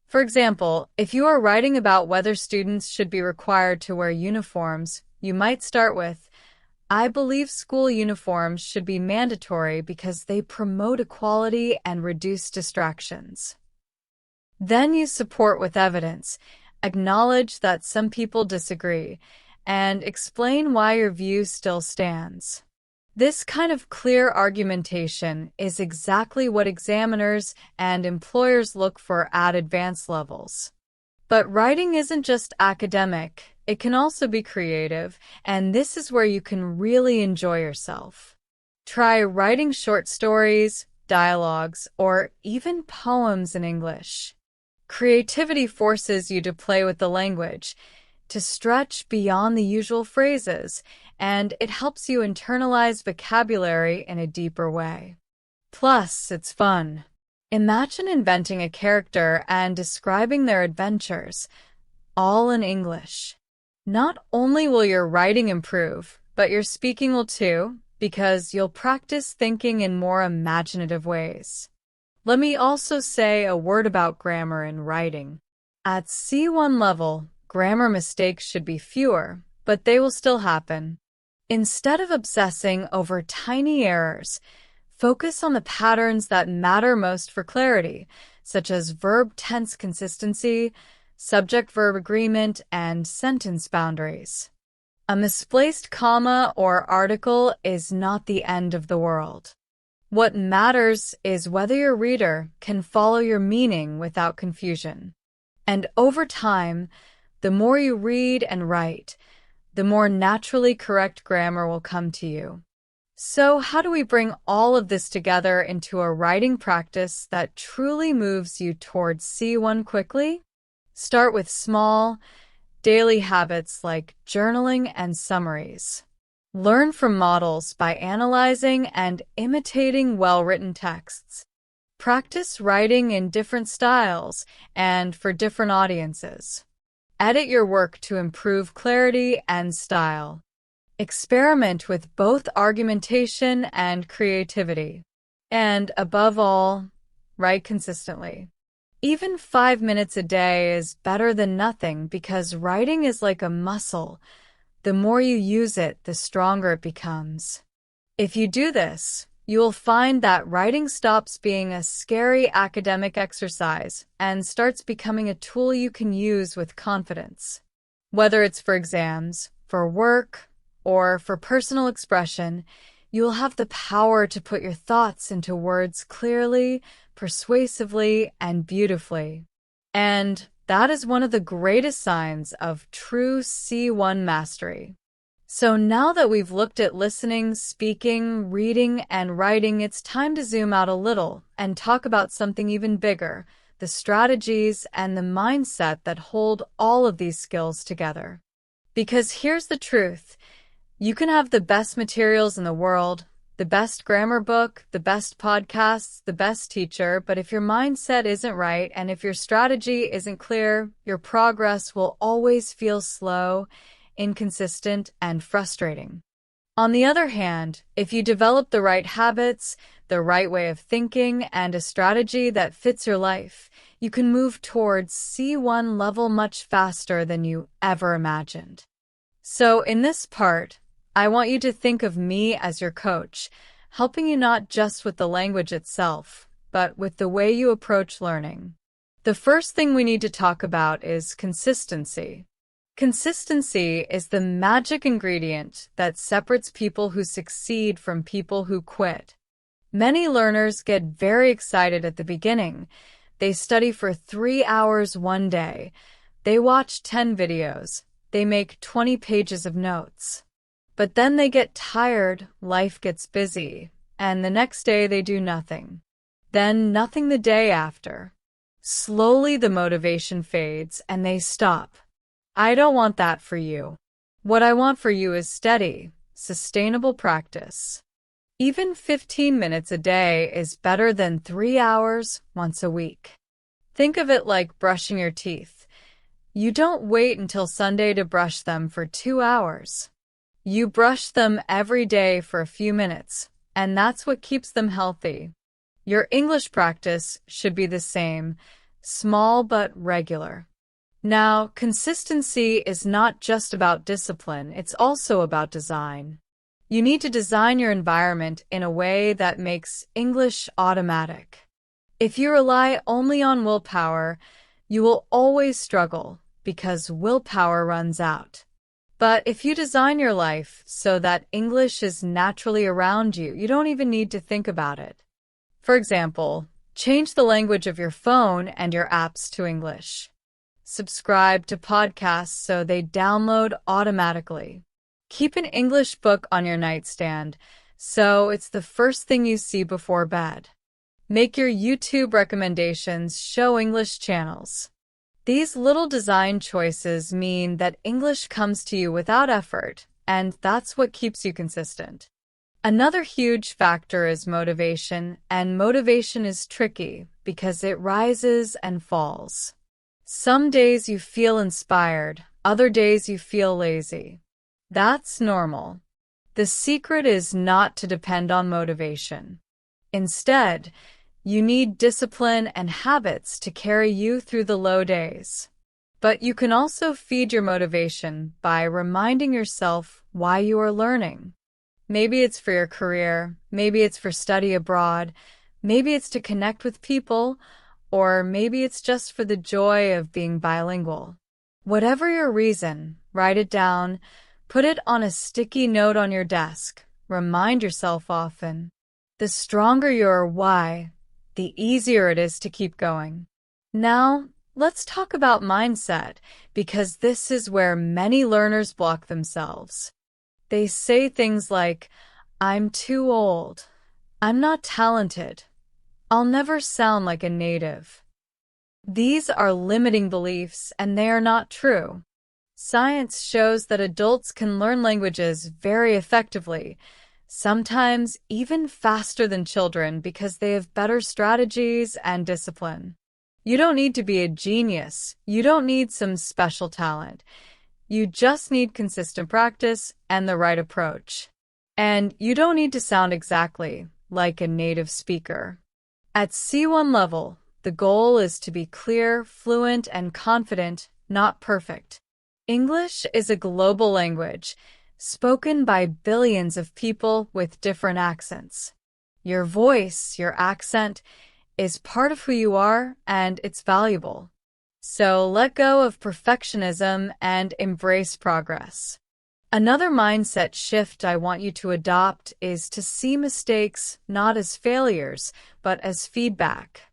For example, if you are writing about whether students should be required to wear uniforms, you might start with, "I believe school uniforms should be mandatory because they promote equality and reduce distractions." Then you support with evidence, acknowledge that some people disagree, and explain why your view still stands. This kind of clear argumentation is exactly what examiners and employers look for at advanced levels. But writing isn't just academic, it can also be creative, and this is where you can really enjoy yourself. Try writing short stories, dialogues, or even poems in English. Creativity forces you to play with the language, to stretch beyond the usual phrases, and it helps you internalize vocabulary in a deeper way. Plus, it's fun. Imagine inventing a character and describing their adventures, all in English. Not only will your writing improve, but your speaking will too, because you'll practice thinking in more imaginative ways. Let me also say a word about grammar in writing. At C1 level, grammar mistakes should be fewer, but they will still happen. Instead of obsessing over tiny errors, focus on the patterns that matter most for clarity, such as verb tense consistency, subject-verb agreement, and sentence boundaries. A misplaced comma or article is not the end of the world. What matters is whether your reader can follow your meaning without confusion. And over time, the more you read and write, the more naturally correct grammar will come to you. So, how do we bring all of this together into a writing practice that truly moves you towards C1 quickly? Start with small, daily habits like journaling and summaries. Learn from models by analyzing and imitating well-written texts. Practice writing in different styles and for different audiences. Edit your work to improve clarity and style. Experiment with both argumentation and creativity. And above all, write consistently. Even 5 minutes a day is better than nothing because writing is like a muscle. The more you use it, the stronger it becomes. If you do this, you will find that writing stops being a scary academic exercise and starts becoming a tool you can use with confidence. Whether it's for exams, for work, or for personal expression, you will have the power to put your thoughts into words clearly, persuasively, and beautifully. And that is one of the greatest signs of true C1 mastery. So now that we've looked at listening, speaking, reading, and writing, it's time to zoom out a little and talk about something even bigger, the strategies and the mindset that hold all of these skills together. Because here's the truth. You can have the best materials in the world, the best grammar book, the best podcasts, the best teacher, but if your mindset isn't right and if your strategy isn't clear, your progress will always feel slow, inconsistent, and frustrating. On the other hand, if you develop the right habits, the right way of thinking, and a strategy that fits your life, you can move towards C1 level much faster than you ever imagined. So in this part, I want you to think of me as your coach, helping you not just with the language itself, but with the way you approach learning. The first thing we need to talk about is consistency. Consistency is the magic ingredient that separates people who succeed from people who quit. Many learners get very excited at the beginning. They study for 3 hours one day. They watch 10 videos. They make 20 pages of notes. But then they get tired, life gets busy, and the next day they do nothing. Then nothing the day after. Slowly the motivation fades and they stop. I don't want that for you. What I want for you is steady, sustainable practice. Even 15 minutes a day is better than 3 hours once a week. Think of it like brushing your teeth. You don't wait until Sunday to brush them for 2 hours. You brush them every day for a few minutes, and that's what keeps them healthy. Your English practice should be the same, small but regular. Now, consistency is not just about discipline, it's also about design. You need to design your environment in a way that makes English automatic. If you rely only on willpower, you will always struggle because willpower runs out. But if you design your life so that English is naturally around you, you don't even need to think about it. For example, change the language of your phone and your apps to English. Subscribe to podcasts so they download automatically. Keep an English book on your nightstand so it's the first thing you see before bed. Make your YouTube recommendations show English channels. These little design choices mean that English comes to you without effort, and that's what keeps you consistent. Another huge factor is motivation, and motivation is tricky because it rises and falls. Some days you feel inspired, other days you feel lazy. That's normal. The secret is not to depend on motivation. Instead, you need discipline and habits to carry you through the low days. But you can also feed your motivation by reminding yourself why you are learning. Maybe it's for your career, maybe it's for study abroad, maybe it's to connect with people, or maybe it's just for the joy of being bilingual. Whatever your reason, write it down, put it on a sticky note on your desk. Remind yourself often. The stronger your why, the easier it is to keep going. Now, let's talk about mindset, because this is where many learners block themselves. They say things like, I'm too old, I'm not talented, I'll never sound like a native. These are limiting beliefs, and they are not true. Science shows that adults can learn languages very effectively, sometimes even faster than children because they have better strategies and discipline. You don't need to be a genius. You don't need some special talent. You just need consistent practice and the right approach. And you don't need to sound exactly like a native speaker. At C1 level, the goal is to be clear, fluent, and confident, not perfect. English is a global language, spoken by billions of people with different accents. Your voice, your accent, is part of who you are, and it's valuable. So let go of perfectionism and embrace progress. Another mindset shift I want you to adopt is to see mistakes not as failures, but as feedback.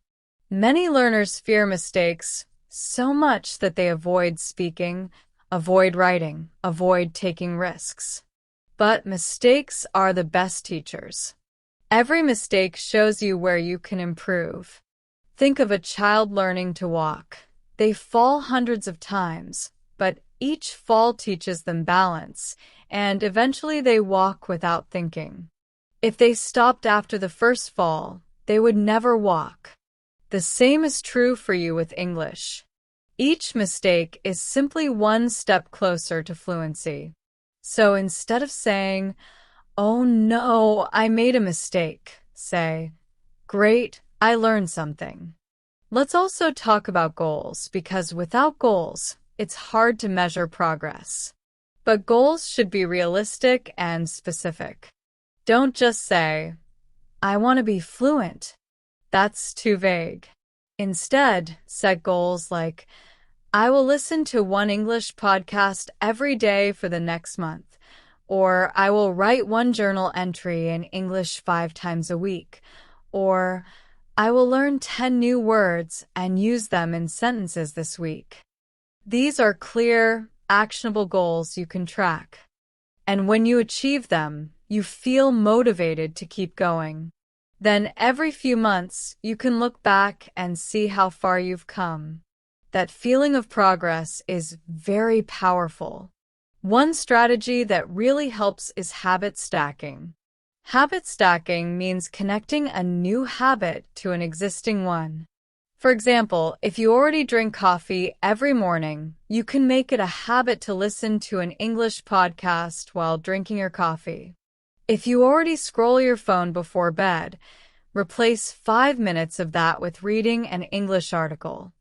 Many learners fear mistakes so much that they avoid speaking, avoid writing, avoid taking risks. But mistakes are the best teachers. Every mistake shows you where you can improve. Think of a child learning to walk. They fall hundreds of times, but each fall teaches them balance, and eventually they walk without thinking. If they stopped after the first fall, they would never walk. The same is true for you with English. Each mistake is simply one step closer to fluency. So instead of saying, "Oh no, I made a mistake," say, "Great, I learned something." Let's also talk about goals, because without goals, it's hard to measure progress. But goals should be realistic and specific. Don't just say, "I want to be fluent." That's too vague. Instead, set goals like, "I will listen to one English podcast every day for the next month," or "I will write one journal entry in English 5 times a week," or "I will learn 10 new words and use them in sentences this week." These are clear, actionable goals you can track. And when you achieve them, you feel motivated to keep going. Then every few months, you can look back and see how far you've come. That feeling of progress is very powerful. One strategy that really helps is habit stacking. Habit stacking means connecting a new habit to an existing one. For example, if you already drink coffee every morning, you can make it a habit to listen to an English podcast while drinking your coffee. If you already scroll your phone before bed, replace 5 minutes of that with reading an English article.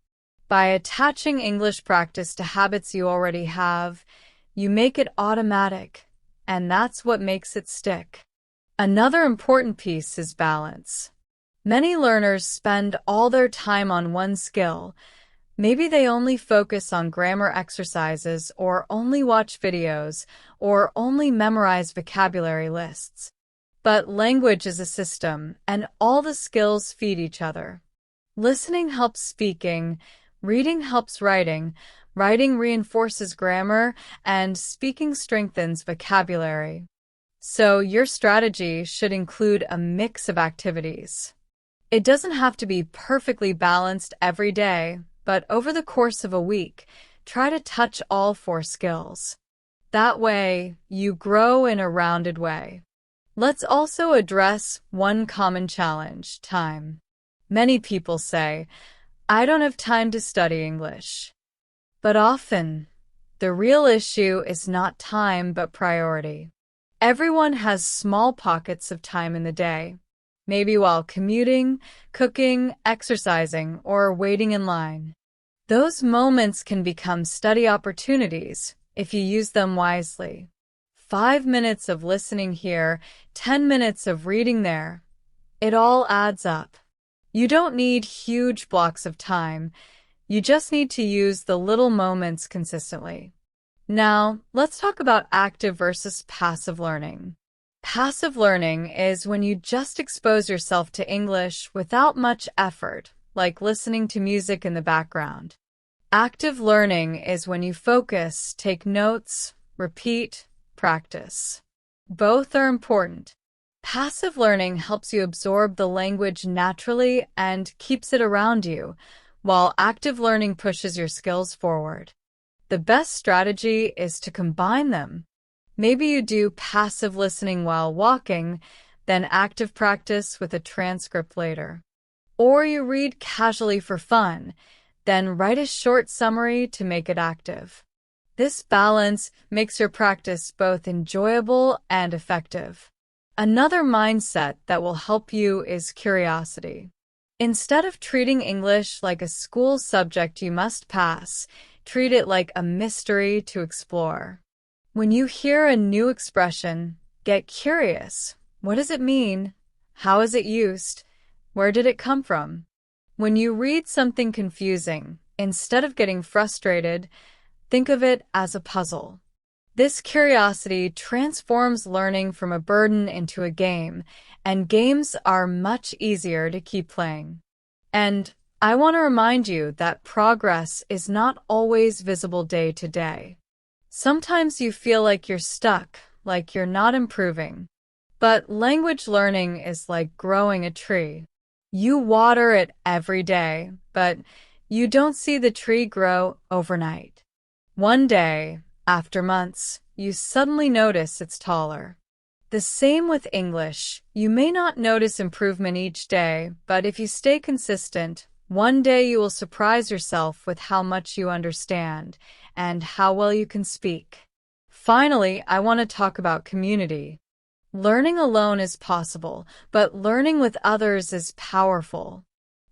By attaching English practice to habits you already have, you make it automatic, and that's what makes it stick. Another important piece is balance. Many learners spend all their time on one skill. Maybe they only focus on grammar exercises, or only watch videos, or only memorize vocabulary lists. But language is a system, and all the skills feed each other. Listening helps speaking, reading helps writing, writing reinforces grammar, and speaking strengthens vocabulary. So your strategy should include a mix of activities. It doesn't have to be perfectly balanced every day, but over the course of a week, try to touch all 4 skills. That way, you grow in a rounded way. Let's also address one common challenge: time. Many people say, "I don't have time to study English." But often, the real issue is not time but priority. Everyone has small pockets of time in the day. Maybe while commuting, cooking, exercising, or waiting in line. Those moments can become study opportunities if you use them wisely. 5 minutes of listening here, 10 minutes of reading there. It all adds up. You don't need huge blocks of time. You just need to use the little moments consistently. Now, let's talk about active versus passive learning. Passive learning is when you just expose yourself to English without much effort, like listening to music in the background. Active learning is when you focus, take notes, repeat, practice. Both are important. Passive learning helps you absorb the language naturally and keeps it around you, while active learning pushes your skills forward. The best strategy is to combine them. Maybe you do passive listening while walking, then active practice with a transcript later. Or you read casually for fun, then write a short summary to make it active. This balance makes your practice both enjoyable and effective. Another mindset that will help you is curiosity. Instead of treating English like a school subject you must pass, treat it like a mystery to explore. When you hear a new expression, get curious. What does it mean? How is it used? Where did it come from? When you read something confusing, instead of getting frustrated, think of it as a puzzle. This curiosity transforms learning from a burden into a game, and games are much easier to keep playing. And I want to remind you that progress is not always visible day to day. Sometimes you feel like you're stuck, like you're not improving. But language learning is like growing a tree. You water it every day, but you don't see the tree grow overnight. One day, after months, you suddenly notice it's taller. The same with English. You may not notice improvement each day, but if you stay consistent, one day you will surprise yourself with how much you understand and how well you can speak. Finally, I want to talk about community. Learning alone is possible, but learning with others is powerful.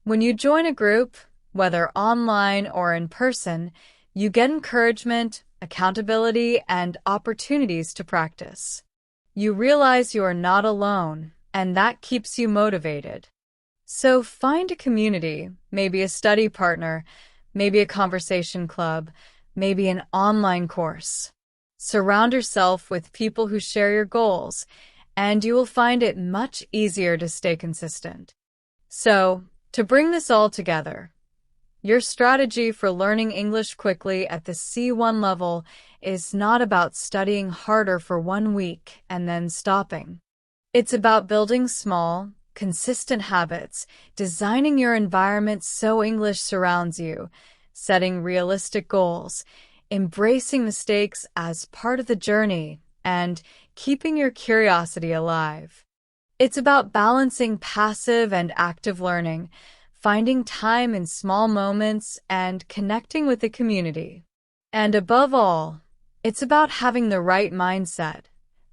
When you join a group, whether online or in person, you get encouragement, accountability, and opportunities to practice. You realize you are not alone, and that keeps you motivated. So find a community, maybe a study partner, maybe a conversation club, maybe an online course. Surround yourself with people who share your goals, and you will find it much easier to stay consistent. So, to bring this all together, your strategy for learning English quickly at the C1 level is not about studying harder for 1 week and then stopping. It's about building small, consistent habits, designing your environment so English surrounds you, setting realistic goals, embracing mistakes as part of the journey, and keeping your curiosity alive. It's about balancing passive and active learning, finding time in small moments, and connecting with the community. And above all, it's about having the right mindset,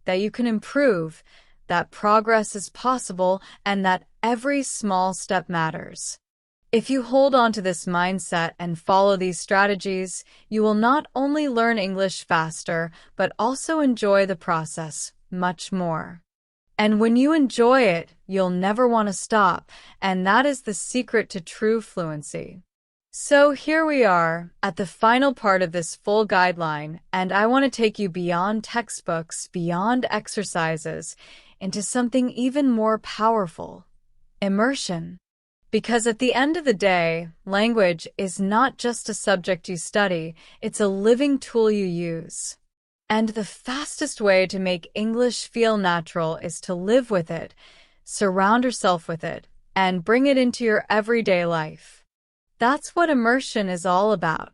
that you can improve, that progress is possible, and that every small step matters. If you hold on to this mindset and follow these strategies, you will not only learn English faster, but also enjoy the process much more. And when you enjoy it, you'll never want to stop, and that is the secret to true fluency. So here we are, at the final part of this full guideline, and I want to take you beyond textbooks, beyond exercises, into something even more powerful: immersion. Because at the end of the day, language is not just a subject you study, it's a living tool you use. And the fastest way to make English feel natural is to live with it, surround yourself with it, and bring it into your everyday life. That's what immersion is all about.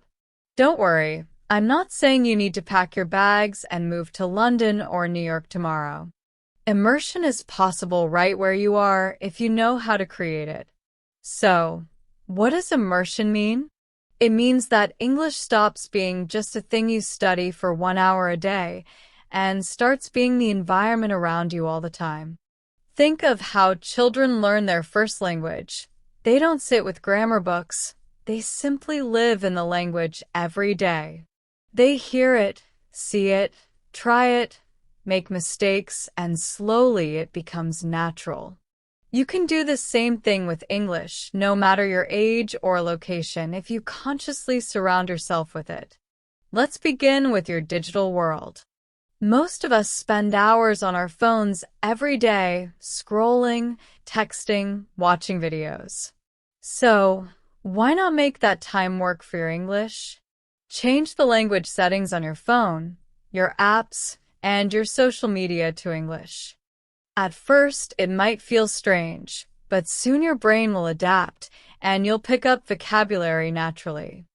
Don't worry, I'm not saying you need to pack your bags and move to London or New York tomorrow. Immersion is possible right where you are if you know how to create it. So, what does immersion mean? It means that English stops being just a thing you study for 1 hour a day and starts being the environment around you all the time. Think of how children learn their first language. They don't sit with grammar books. They simply live in the language every day. They hear it, see it, try it, make mistakes, and slowly it becomes natural. You can do the same thing with English, no matter your age or location, if you consciously surround yourself with it. Let's begin with your digital world. Most of us spend hours on our phones every day, scrolling, texting, watching videos. So, why not make that time work for your English? Change the language settings on your phone, your apps, and your social media to English. At first, it might feel strange, but soon your brain will adapt, and you'll pick up vocabulary naturally.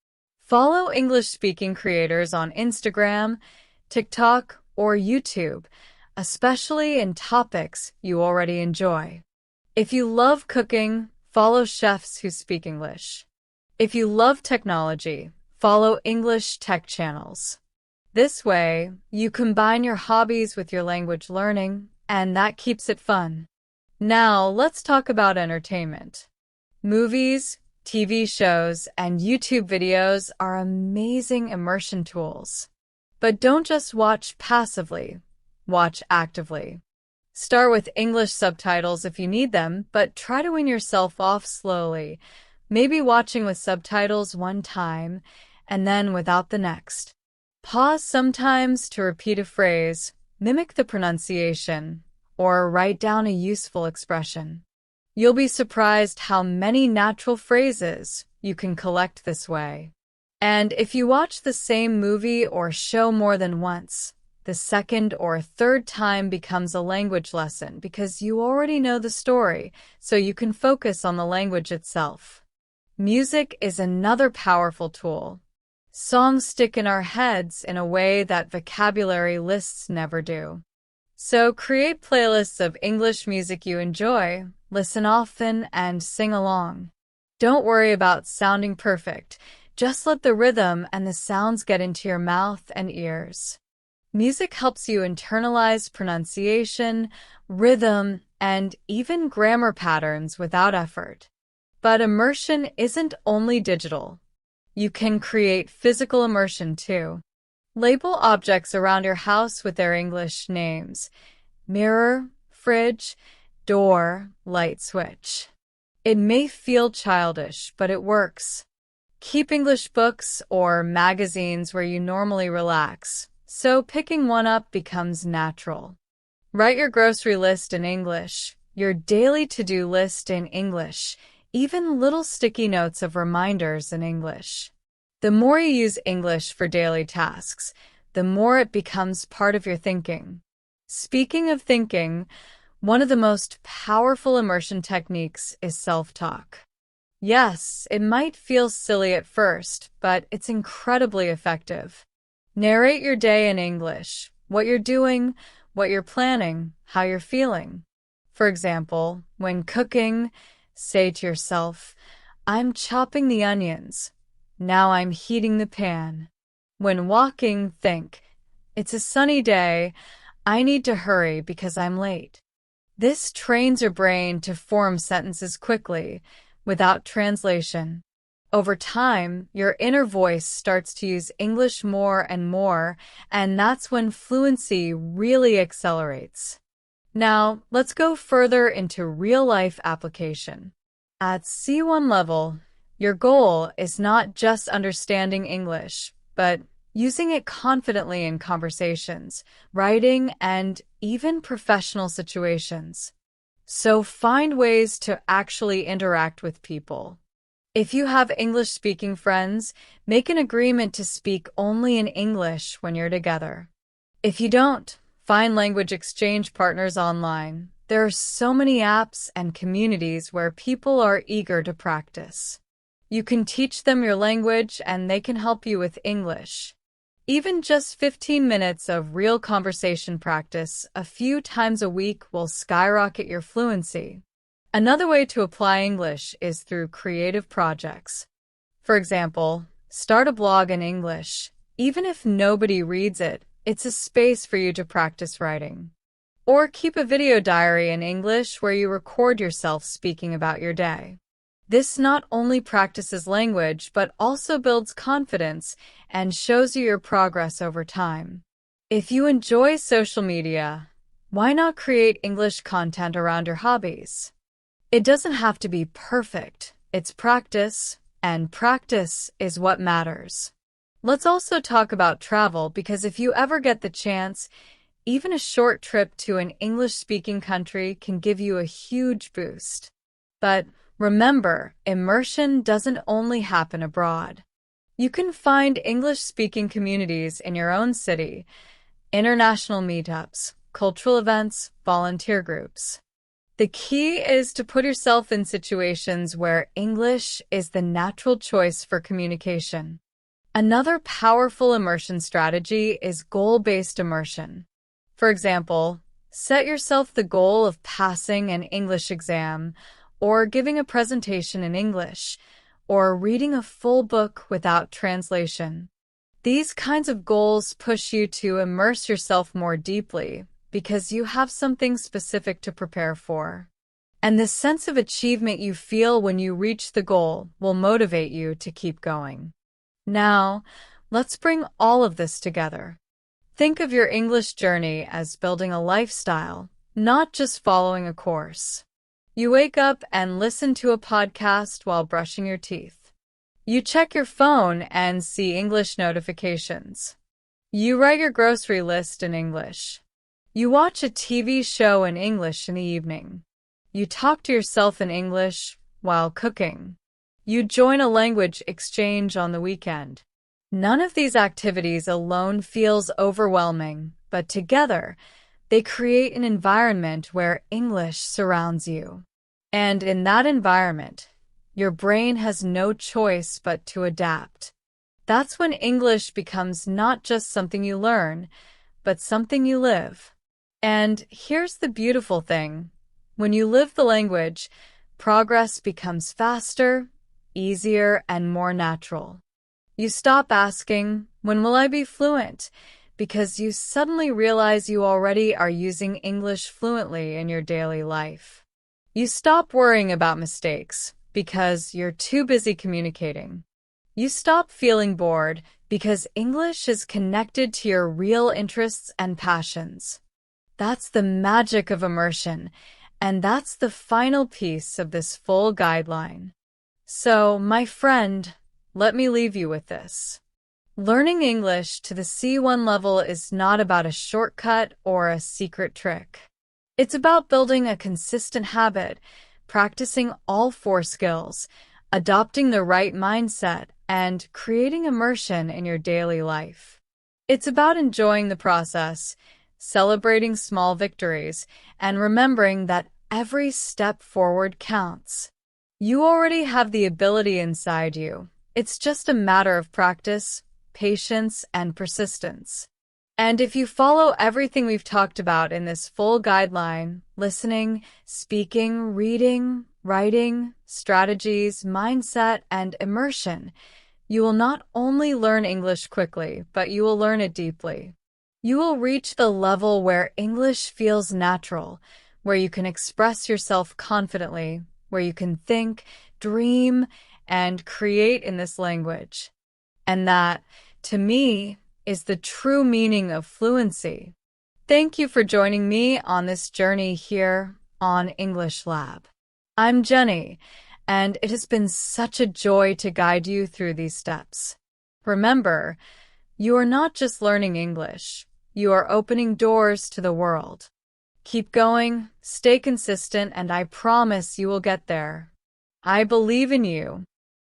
Follow English-speaking creators on Instagram, TikTok, or YouTube, especially in topics you already enjoy. If you love cooking, follow chefs who speak English. If you love technology, follow English tech channels. This way, you combine your hobbies with your language learning, and that keeps it fun. Now, let's talk about entertainment. Movies, TV shows, and YouTube videos are amazing immersion tools. But don't just watch passively, watch actively. Start with English subtitles if you need them, but try to wean yourself off slowly, maybe watching with subtitles one time, and then without the next. Pause sometimes to repeat a phrase, mimic the pronunciation, or write down a useful expression. You'll be surprised how many natural phrases you can collect this way. And if you watch the same movie or show more than once, the second or third time becomes a language lesson because you already know the story, so you can focus on the language itself. Music is another powerful tool. Songs stick in our heads in a way that vocabulary lists never do. So create playlists of English music you enjoy, listen often, and sing along. Don't worry about sounding perfect. Just let the rhythm and the sounds get into your mouth and ears. Music helps you internalize pronunciation, rhythm, and even grammar patterns without effort. But immersion isn't only digital. You can create physical immersion too. Label objects around your house with their English names: mirror, fridge, door, light switch. It may feel childish, but it works. Keep English books or magazines where you normally relax, so picking one up becomes natural. Write your grocery list in English, your daily to-do list in English, even little sticky notes of reminders in English. The more you use English for daily tasks, the more it becomes part of your thinking. Speaking of thinking, one of the most powerful immersion techniques is self-talk. Yes, it might feel silly at first, but it's incredibly effective. Narrate your day in English, what you're doing, what you're planning, how you're feeling. For example, when cooking, say to yourself, "I'm chopping the onions. Now I'm heating the pan." When walking, think, "It's a sunny day. I need to hurry because I'm late." This trains your brain to form sentences quickly, without translation. Over time, your inner voice starts to use English more and more, and that's when fluency really accelerates. Now, let's go further into real-life application. At C1 level, your goal is not just understanding English, but using it confidently in conversations, writing, and even professional situations. So find ways to actually interact with people. If you have English-speaking friends, make an agreement to speak only in English when you're together. If you don't, find language exchange partners online. There are so many apps and communities where people are eager to practice. You can teach them your language and they can help you with English. Even just 15 minutes of real conversation practice a few times a week will skyrocket your fluency. Another way to apply English is through creative projects. For example, start a blog in English. Even if nobody reads it, it's a space for you to practice writing. Or keep a video diary in English where you record yourself speaking about your day. This not only practices language, but also builds confidence and shows you your progress over time. If you enjoy social media, why not create English content around your hobbies? It doesn't have to be perfect. It's practice, and practice is what matters. Let's also talk about travel, because if you ever get the chance, even a short trip to an English-speaking country can give you a huge boost. But remember, immersion doesn't only happen abroad. You can find English-speaking communities in your own city, international meetups, cultural events, volunteer groups. The key is to put yourself in situations where English is the natural choice for communication. Another powerful immersion strategy is goal-based immersion. For example, set yourself the goal of passing an English exam, or giving a presentation in English, or reading a full book without translation. These kinds of goals push you to immerse yourself more deeply because you have something specific to prepare for. And the sense of achievement you feel when you reach the goal will motivate you to keep going. Now, let's bring all of this together. Think of your English journey as building a lifestyle, not just following a course. You wake up and listen to a podcast while brushing your teeth. You check your phone and see English notifications. You write your grocery list in English. You watch a TV show in English in the evening. You talk to yourself in English while cooking. You join a language exchange on the weekend. None of these activities alone feels overwhelming, but together, they create an environment where English surrounds you. And in that environment, your brain has no choice but to adapt. That's when English becomes not just something you learn, but something you live. And here's the beautiful thing. When you live the language, progress becomes faster, easier, and more natural. You stop asking, "When will I be fluent?" because you suddenly realize you already are using English fluently in your daily life. You stop worrying about mistakes because you're too busy communicating. You stop feeling bored because English is connected to your real interests and passions. That's the magic of immersion, and that's the final piece of this full guideline. So, my friend, let me leave you with this. Learning English to the C1 level is not about a shortcut or a secret trick. It's about building a consistent habit, practicing all 4 skills, adopting the right mindset, and creating immersion in your daily life. It's about enjoying the process, celebrating small victories, and remembering that every step forward counts. You already have the ability inside you. It's just a matter of practice, patience, and persistence. And if you follow everything we've talked about in this full guideline, listening, speaking, reading, writing, strategies, mindset, and immersion, you will not only learn English quickly, but you will learn it deeply. You will reach the level where English feels natural, where you can express yourself confidently, where you can think, dream, and create in this language. And that, to me, is the true meaning of fluency. Thank you for joining me on this journey here on English Lab. I'm Jenny, and it has been such a joy to guide you through these steps. Remember, you are not just learning English, you are opening doors to the world. Keep going, stay consistent, and I promise you will get there. I believe in you.